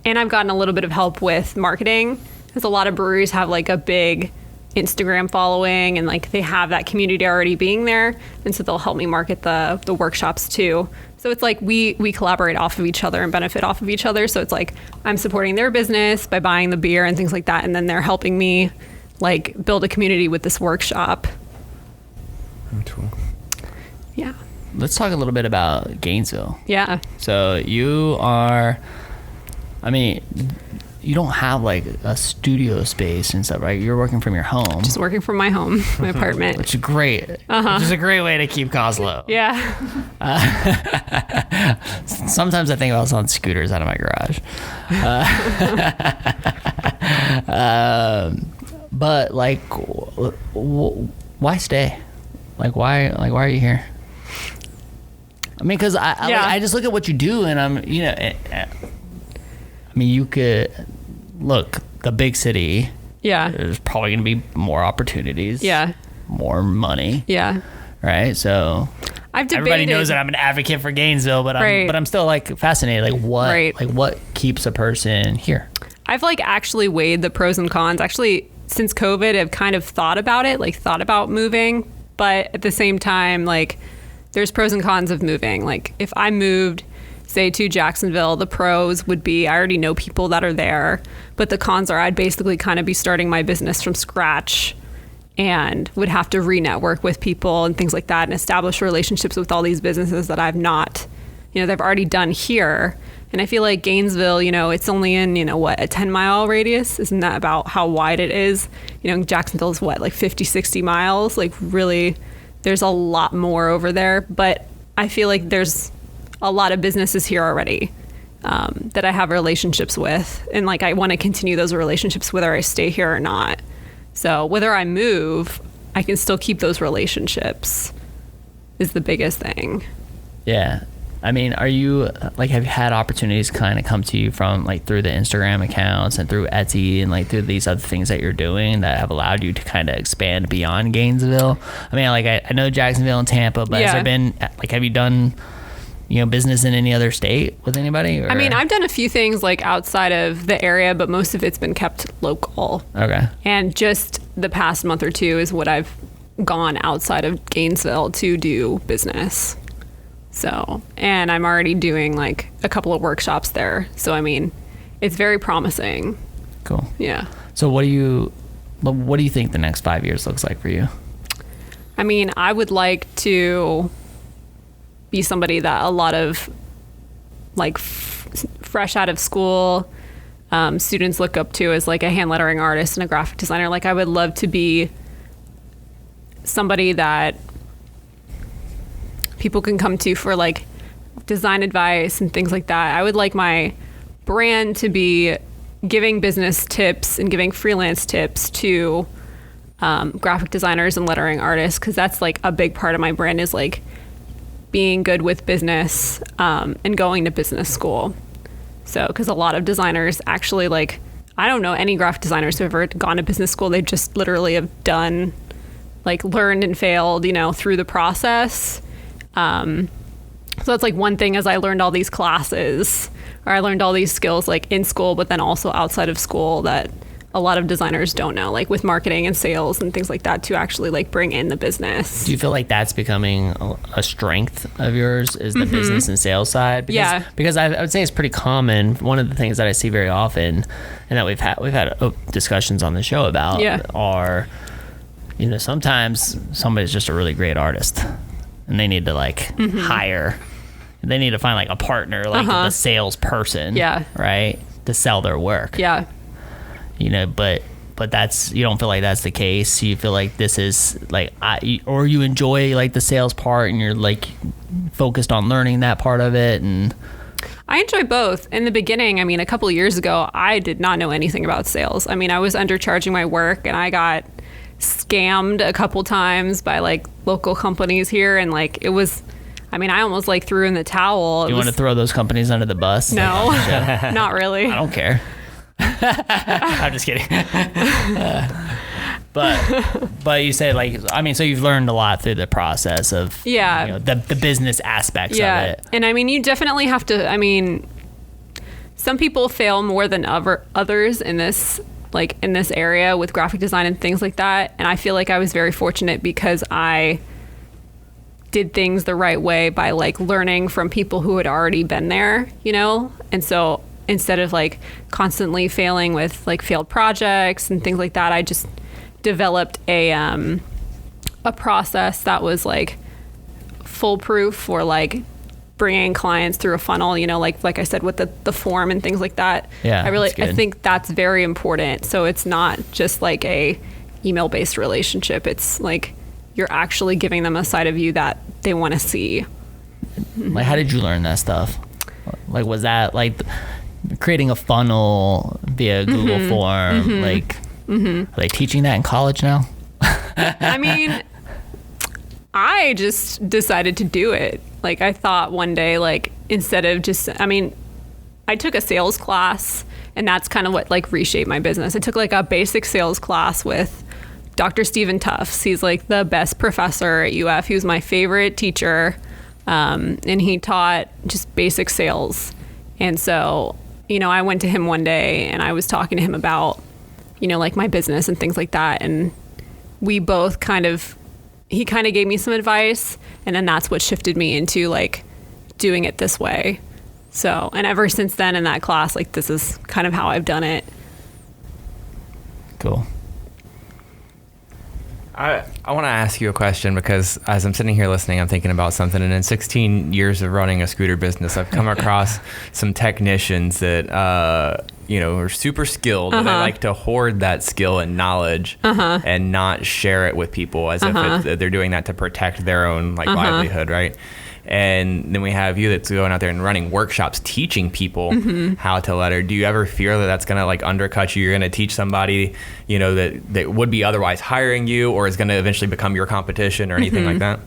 I've gotten a little bit of help with marketing, because a lot of breweries have, like, a big Instagram following, and like they have that community already being there, and so they'll help me market the workshops too. So it's like we collaborate off of each other and benefit off of each other. So it's like I'm supporting their business by buying the beer and things like that, and then they're helping me like build a community with this workshop. Cool. Yeah. Let's talk a little bit about Gainesville. Yeah. So you are, I mean, you don't have like a studio space and stuff, right? You're working from your home. Just working from my home, my apartment. Which is great. Which is a great way to keep costs low. Yeah. Sometimes I think about selling scooters out of my garage. But like, why stay? Like, why are you here? I mean, because I just look at what you do, and I'm, you know, I mean, you could look, the big city. Yeah. There's probably going to be more opportunities. Yeah. More money. Yeah. Right. So I've debated. Everybody knows that I'm an advocate for Gainesville, but I'm still like fascinated. Like what keeps a person here? I've like actually weighed the pros and cons. Actually, since COVID, I've kind of thought about it, like thought about moving, but at the same time, like there's pros and cons of moving. Like if I moved, say, to Jacksonville, the pros would be I already know people that are there, but the cons are I'd basically kind of be starting my business from scratch and would have to re-network with people and things like that and establish relationships with all these businesses that I've not, you know, they've already done here. And I feel like Gainesville, you know, it's only in, you know, what, a 10-mile radius? Isn't that about how wide it is? You know, Jacksonville is what, like 50, 60 miles? Like really, there's a lot more over there. But I feel like there's a lot of businesses here already that I have relationships with. And like, I want to continue those relationships whether I stay here or not. So whether I move, I can still keep those relationships is the biggest thing. Yeah. I mean, are you like, have you had opportunities kind of come to you from like through the Instagram accounts and through Etsy and like through these other things that you're doing that have allowed you to kind of expand beyond Gainesville? I mean, like I know Jacksonville and Tampa, but has there been like, have you done, you know, business in any other state with anybody? Or? I mean, I've done a few things like outside of the area, but most of it's been kept local. Okay. And just the past month or two is what I've gone outside of Gainesville to do business. So, and I'm already doing like a couple of workshops there. So, I mean, it's very promising. Cool. Yeah. So what do you think the next 5 years looks like for you? I mean, I would like to be somebody that a lot of like fresh out of school students look up to as like a hand lettering artist and a graphic designer. Like I would love to be somebody that people can come to for like design advice and things like that. I would like my brand to be giving business tips and giving freelance tips to graphic designers and lettering artists, because that's like a big part of my brand is like being good with business and going to business school. So, because a lot of designers actually like, I don't know any graphic designers who have ever gone to business school. They just literally have done like learned and failed, you know, through the process. So that's like one thing as I learned all these classes or I learned all these skills like in school, but then also outside of school that a lot of designers don't know, like with marketing and sales and things like that to actually like bring in the business. Do you feel like that's becoming a strength of yours is the business and sales side? Because, because I would say it's pretty common. One of the things that I see very often and that we've had discussions on the show about are, you know, sometimes somebody's just a really great artist and they need to like hire, they need to find like a partner, like the salesperson, right, to sell their work. Yeah. but that's, you don't feel like that's the case. You feel like this is like, or you enjoy like the sales part and you're like focused on learning that part of it. And I enjoy both. In the beginning, I mean, a couple of years ago, I did not know anything about sales. I mean, I was undercharging my work and I got scammed a couple times by like local companies here. And like, it was, I mean, I almost like threw in the towel. You want to throw those companies under the bus? No, not really. I don't care. I'm just kidding. But you say like, I mean, so you've learned a lot through the process of the business aspects of it. And I mean, you definitely have to, I mean, some people fail more than others in this area with graphic design and things like that. And I feel like I was very fortunate because I did things the right way by like learning from people who had already been there, And so instead of like constantly failing with like failed projects and things like that, I just developed a process that was like foolproof for like bringing clients through a funnel, like I said with the form and things like that. Yeah, I think that's very important. So it's not just like a email based relationship. It's like you're actually giving them a side of you that they want to see. Like, how did you learn that stuff? Like, was that like creating a funnel via Google form? Like, are they teaching that in college now? I mean, I just decided to do it. Like, I thought one day, like, instead of just, I mean, I took a sales class and that's kind of what like reshaped my business. I took like a basic sales class with Dr. Stephen Tufts. He's like the best professor at UF. He was my favorite teacher. And he taught just basic sales. And so, I went to him one day and I was talking to him about, like my business and things like that. And we both he kind of gave me some advice. And then that's what shifted me into like doing it this way. So, and ever since then in that class, like this is kind of how I've done it. Cool. I want to ask you a question because as I'm sitting here listening, I'm thinking about something. And in 16 years of running a scooter business, I've come across some technicians that, are super skilled, but they like to hoard that skill and knowledge and not share it with people as if they're doing that to protect their own livelihood, right? And then we have you that's going out there and running workshops, teaching people how to letter. Do you ever fear that that's going to like undercut you? You're going to teach somebody, that would be otherwise hiring you or is going to eventually become your competition or anything like that?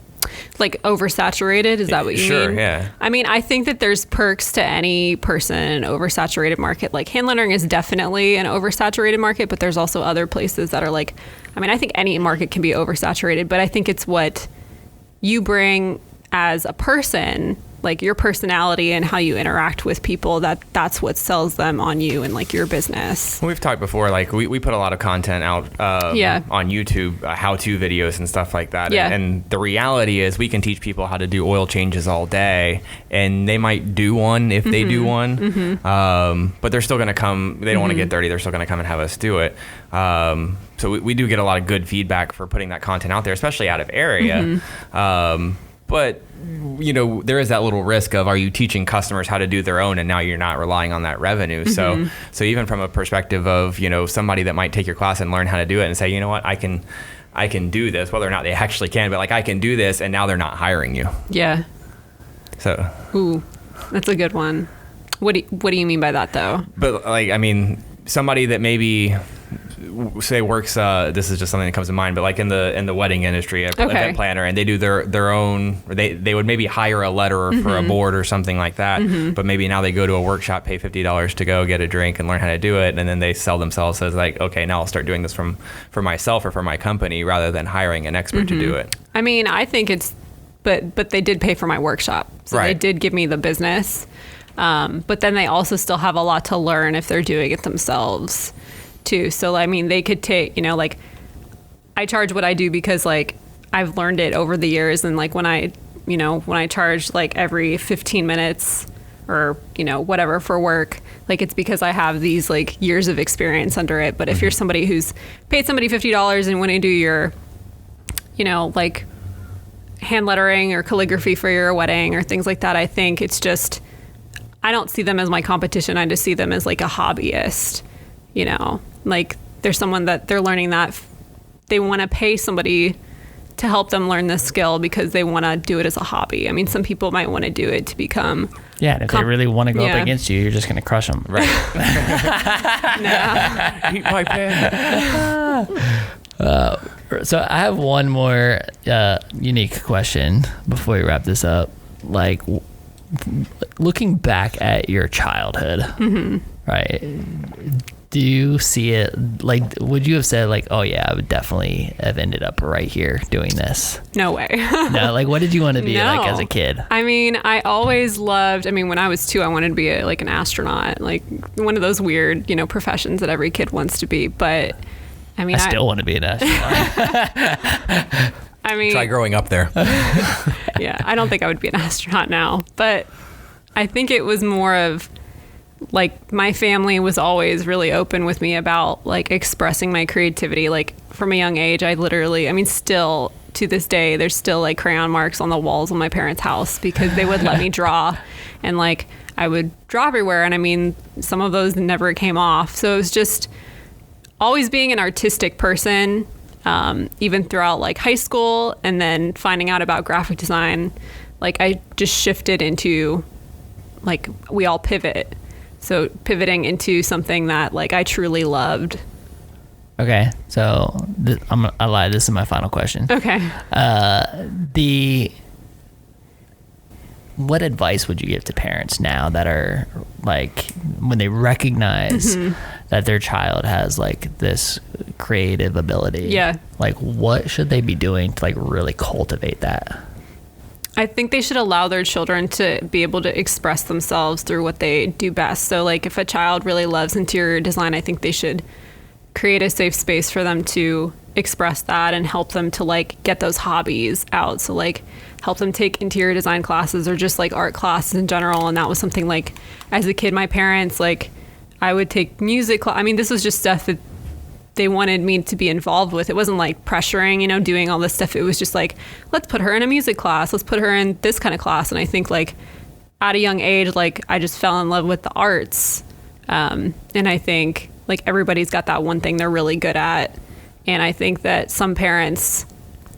Like oversaturated? Is that what you mean? Sure, yeah. I mean, I think that there's perks to any person in an oversaturated market. Like hand lettering is definitely an oversaturated market, but there's also other places that are like, I mean, I think any market can be oversaturated, but I think it's what you bring as a person, like your personality and how you interact with people, that's what sells them on you and like your business. We've talked before, like we put a lot of content out on YouTube, how-to videos and stuff like that. Yeah. And the reality is we can teach people how to do oil changes all day and they might do one if they do one, but they're still going to come, they don't want to get dirty, they're still going to come and have us do it. So we do get a lot of good feedback for putting that content out there, especially out of area. But, there is that little risk of, are you teaching customers how to do their own and now you're not relying on that revenue? So even from a perspective of, somebody that might take your class and learn how to do it and say, you know what, I can do this, whether or not they actually can, but like I can do this and now they're not hiring you. Yeah. So. Ooh, that's a good one. What do you mean by that though? But like, I mean, somebody that maybe say works this is just something that comes to mind, but like in the wedding industry, event planner, and they do their own, or they would maybe hire a letterer for a board or something like that, but maybe now they go to a workshop, pay $50 to go get a drink and learn how to do it, and then they sell themselves as like, okay, now I'll start doing this for myself or for my company rather than hiring an expert to do it. I mean, I think it's but they did pay for my workshop, so they did give me the business, but then they also still have a lot to learn if they're doing it themselves too. So I mean, they could take, like I charge what I do because like I've learned it over the years, and like when I charge like every 15 minutes or whatever for work, like it's because I have these like years of experience under it. But if you're somebody who's paid somebody $50 and want to do your like hand lettering or calligraphy for your wedding or things like that, I think it's just, I don't see them as my competition. I just see them as like a hobbyist, like there's someone that they're learning that they want to pay somebody to help them learn this skill because they want to do it as a hobby. I mean, some people might want to do it to become... Yeah, and if they really want to go up against you, you're just going to crush them. Right. Eat my pen. So I have one more unique question before we wrap this up. Like, looking back at your childhood, right? Do you see it, like, would you have said, like, oh yeah, I would definitely have ended up right here doing this? No way. No, like, what did you want to be like as a kid? I mean, I always loved, when I was 2, I wanted to be like an astronaut, like one of those weird, professions that every kid wants to be. But I still want to be an astronaut. Try growing up there. Yeah, I don't think I would be an astronaut now, but I think it was more of, like, my family was always really open with me about, like, expressing my creativity. Like, from a young age, I literally, still to this day, there's still, like, crayon marks on the walls of my parents' house because they would let me draw. And, like, I would draw everywhere. And, some of those never came off. So it was just always being an artistic person, even throughout, like, high school. And then finding out about graphic design, like, I just shifted into, like, we all pivot. So pivoting into something that, like, I truly loved. Okay, so I lied. This is my final question. Okay. What advice would you give to parents now that are, like, when they recognize that their child has, like, this creative ability? Yeah. Like, what should they be doing to, like, really cultivate that? I think they should allow their children to be able to express themselves through what they do best. So, like, if a child really loves interior design, I think they should create a safe space for them to express that and help them to, like, get those hobbies out. So, like, help them take interior design classes or just, like, art classes in general. And that was something, like, as a kid, my parents, like, I would take music this was just stuff that they wanted me to be involved with. It wasn't like pressuring, doing all this stuff. It was just like, let's put her in a music class. Let's put her in this kind of class. And I think, like, at a young age, like, I just fell in love with the arts. And I think, like, everybody's got that one thing they're really good at. And I think that some parents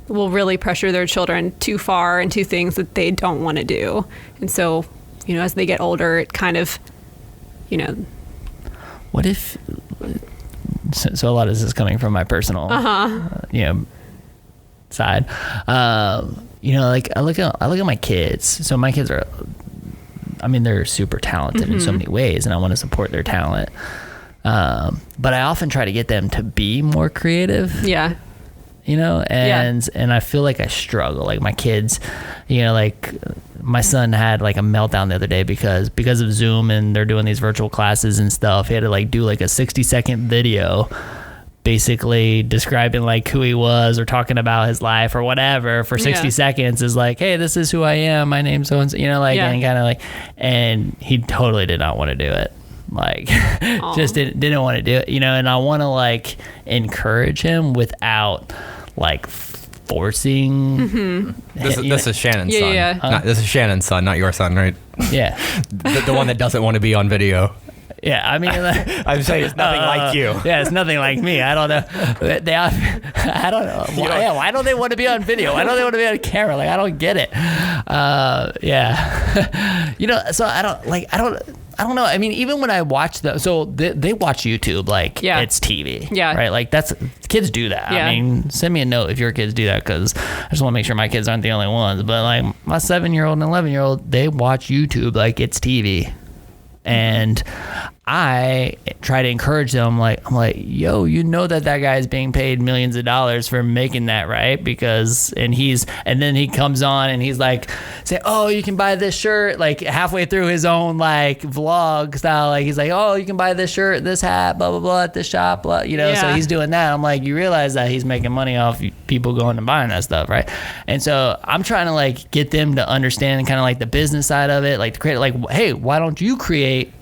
will really pressure their children too far into things that they don't want to do. And so, as they get older, it kind of, What if... So a lot of this is coming from my personal, side. Like, I look at my kids. So my kids are, they're super talented in so many ways, and I want to support their talent. But I often try to get them to be more creative. Yeah. And I feel like I struggle. Like, my kids, like, my son had, like, a meltdown the other day because of Zoom, and they're doing these virtual classes and stuff. He had to, like, do, like, a 60-second video basically describing, like, who he was or talking about his life or whatever for 60 seconds. Is like, hey, this is who I am, my name's so and so, and kind of like, and he totally did not want to do it. Like, just didn't want to do it, and I want to, like, encourage him without, like, forcing. This is Shannon's son. Yeah. This is Shannon's son, not your son, right? Yeah. the one that doesn't want to be on video. Yeah, I'm saying it's nothing like you. Yeah, it's nothing like me. I don't know. I don't know. Why don't they want to be on video? Why don't they want to be on camera? Like, I don't get it. Yeah. So I don't know. Even when I watch they watch YouTube like it's TV. Yeah. Right? Like, kids do that. Yeah. Send me a note if your kids do that, because I just want to make sure my kids aren't the only ones. But, like, my 7-year-old and 11-year-old, they watch YouTube like it's TV. And I try to encourage them. I'm like, yo, that guy is being paid millions of dollars for making that, right? And then he comes on and he's like, say, oh, you can buy this shirt, like, halfway through his own, like, vlog style. Like, he's like, oh, you can buy this shirt, this hat, blah, blah, blah, at this shop, blah, so he's doing that. I'm like, you realize that he's making money off people going and buying that stuff, right? And so I'm trying to, like, get them to understand kind of, like, the business side of it, like, to create, like, hey, why don't you create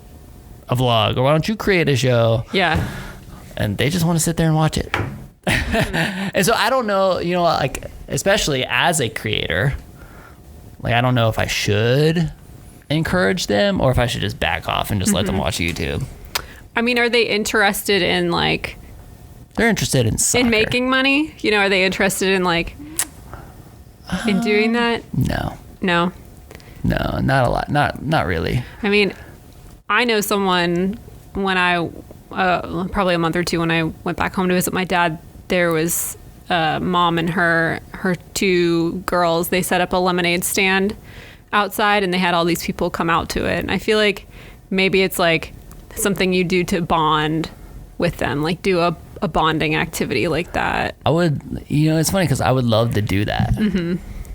a vlog, or why don't you create a show? Yeah. And they just want to sit there and watch it. And so I don't know, like, especially as a creator, like, I don't know if I should encourage them or if I should just back off and just let them watch YouTube. I mean, are they interested in like? They're interested in soccer. In making money? You know, are they interested in like in doing that? No, No. not a lot. Not really. I mean, I know someone when I probably a month or two when I went back home to visit my dad. There was a mom and her two girls. They set up a lemonade stand outside, and they had all these people come out to it. And I feel like maybe it's like something you do to bond with them, like do a bonding activity like that. I would, it's funny because I would love to do that. Mm-hmm.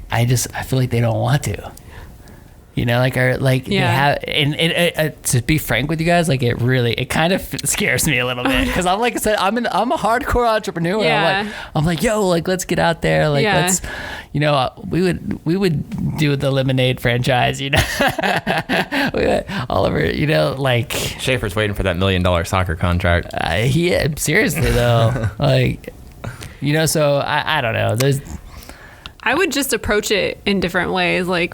I feel like they don't want to. They have, and to be frank with you guys, like it kind of scares me a little bit because I'm like I said, I'm a hardcore entrepreneur. Yeah. I'm like, yo, like let's get out there, like let's, we would do the lemonade franchise, all over, like Schaefer's waiting for that $1 million soccer contract. Seriously though, like, so I don't know. I would just approach it in different ways, like.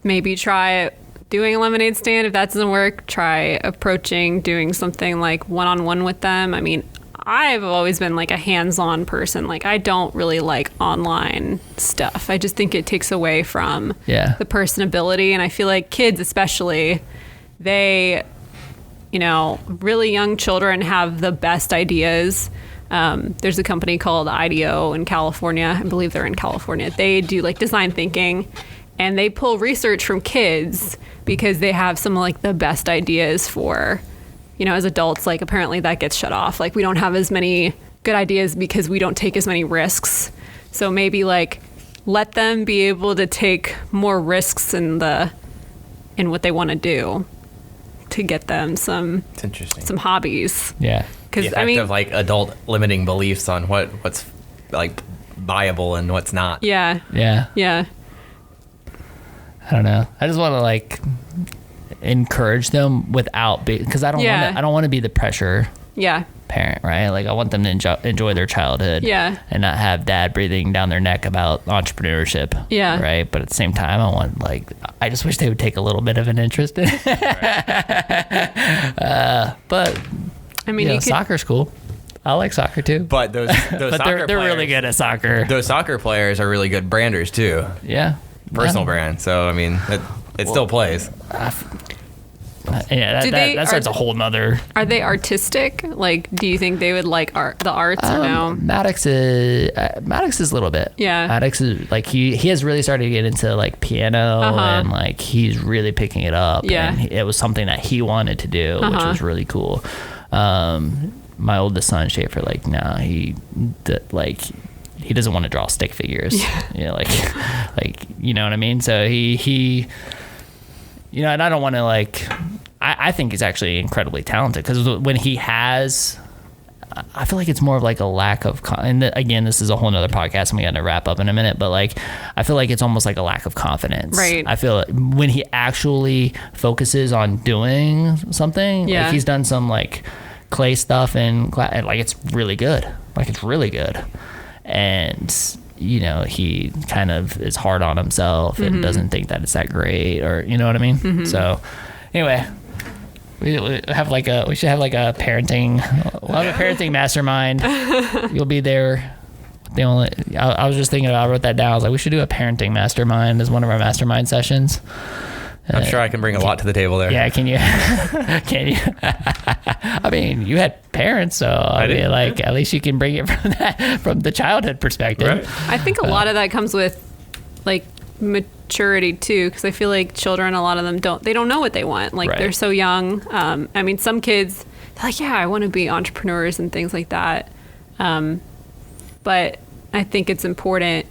Maybe try doing a lemonade stand. If that doesn't work, try doing something like one-on-one with them. I mean, I've always been like a hands-on person. Like I don't really like online stuff. I just think it takes away from the personability. And I feel like kids especially, they, really young children have the best ideas. There's a company called IDEO in California. I believe they're in California. They do like design thinking. And they pull research from kids because they have some like the best ideas for, as adults, like apparently that gets shut off. Like we don't have as many good ideas because we don't take as many risks. So maybe like let them be able to take more risks in what they want to do to get them some hobbies. Yeah. Because I mean, like adult limiting beliefs on what's like viable and what's not. Yeah. Yeah. Yeah. I don't know. I just want to like encourage them without because I don't want to be the pressure parent, right? Like I want them to enjoy their childhood and not have dad breathing down their neck about entrepreneurship. Yeah. Right. But at the same time, I just wish they would take a little bit of an interest in it. But I mean, soccer's cool. I like soccer too. But those but they're really good at soccer. Those soccer players are really good branders too. Yeah. Personal brand. So I mean, it still plays. That starts a whole nother. Are they artistic? Like, do you think they would like the arts or no? Maddox is a little bit. Yeah. Maddox is like he has really started to get into like piano and like he's really picking it up. Yeah. And it was something that he wanted to do, which was really cool. My oldest son Schaefer, like now he doesn't want to draw stick figures. Yeah. Like you know what I mean? So he and I don't want to like I think he's actually incredibly talented because when he has I feel like it's more of like a lack of and again, this is a whole nother podcast and we got to wrap up in a minute, but like I feel like it's almost like a lack of confidence. Right. I feel like when he actually focuses on doing something, like he's done some like clay stuff and like it's really good. Like it's really good. And he kind of is hard on himself and doesn't think that it's that great, or you know what I mean. So anyway, we should have like a parenting. We'll have a parenting mastermind. You'll be there. I was just thinking about. I wrote that down. I was like, we should do a parenting mastermind as one of our mastermind sessions. I'm sure I can bring a lot to the table there. Yeah, can you? Can you? I mean, you had parents, so I mean, like at least you can bring it from the childhood perspective. Right. I think a lot of that comes with like maturity too, because I feel like children, a lot of them don't know what they want. Like they're so young. I mean, some kids, they're like, yeah, I want to be entrepreneurs and things like that. But I think it's important,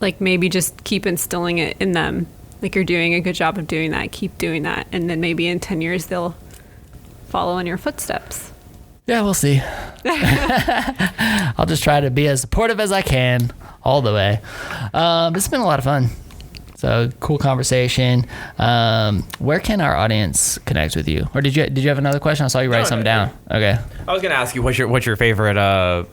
like maybe just keep instilling it in them. Like you're doing a good job of doing that. Keep doing that. And then maybe in 10 years, they'll follow in your footsteps. Yeah, we'll see. I'll just try to be as supportive as I can all the way. It's been a lot of fun. So cool conversation. Where can our audience connect with you? Or did you have another question? I saw you write something down. Okay. I was going to ask you, what's your favorite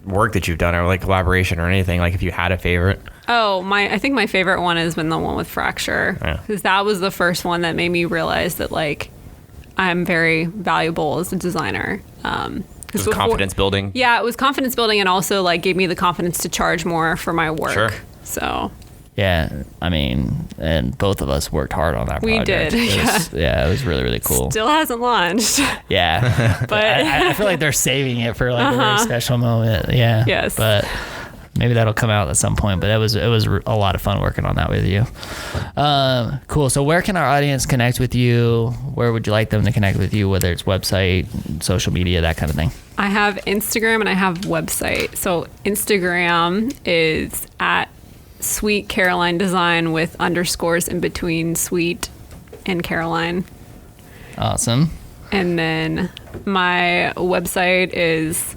work that you've done, or like collaboration or anything, like if you had a favorite? I think my favorite one has been the one with Fracture, because that was the first one that made me realize that like I'm very valuable as a designer. It was confidence building. Yeah, it was confidence building, and also like gave me the confidence to charge more for my work. Sure. So. Yeah, I mean, and both of us worked hard on that project. We did, Yeah, it was really, really cool. Still hasn't launched. Yeah. But I feel like they're saving it for like a very special moment. Yeah. Yes. But maybe that'll come out at some point. But it was a lot of fun working on that with you. Cool. So where can our audience connect with you? Where would you like them to connect with you, whether it's website, social media, that kind of thing? I have Instagram and I have website. So Instagram is at Sweet Caroline Design with underscores in between Sweet and Caroline. Awesome. And then my website is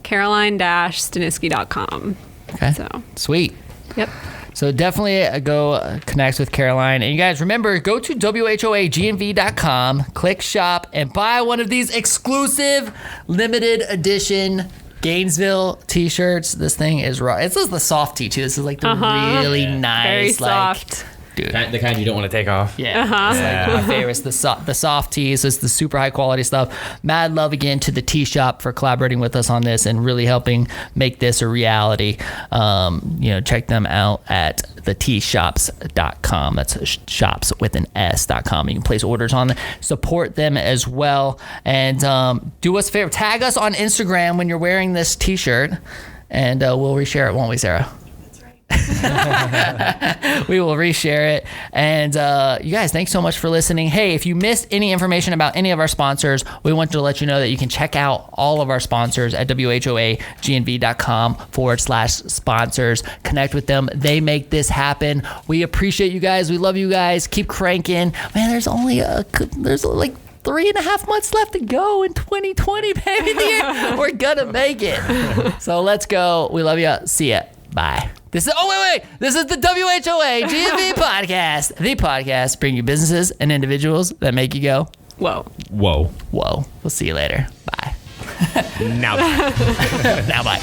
caroline-staniski.com. Okay. So Sweet. Yep. So definitely go connect with Caroline. And you guys remember, go to WHOAGNV.com, click shop, and buy one of these exclusive limited edition Gainesville t-shirts. This thing is raw. This is the soft tee too. This is like the really nice, very like, soft. dude. The kind you don't want to take off. Yeah, it's like my favorites. The soft tees. It's the super high quality stuff. Mad love again to the Tea Shop for collaborating with us on this and really helping make this a reality. Check them out at theteashops.com. That's shops with an S.com. You can place orders on them. Support them as well. And do us a favor. Tag us on Instagram when you're wearing this t-shirt, and we'll reshare it, won't we, Sarah? We will reshare it. And you guys, thanks so much for listening. Hey, if you missed any information about any of our sponsors, we want to let you know that you can check out all of our sponsors at WHOAGNV.com/sponsors. Connect with them. They make this happen. We appreciate you guys. We love you guys. Keep cranking. Man, there's like 3.5 months left to go in 2020, baby. We're gonna make it. So let's go. We love you. See ya. Bye. This is the WHOA GNV podcast. The podcast bringing you businesses and individuals that make you go, Whoa. whoa. We'll see you later. Bye. Now. Now bye.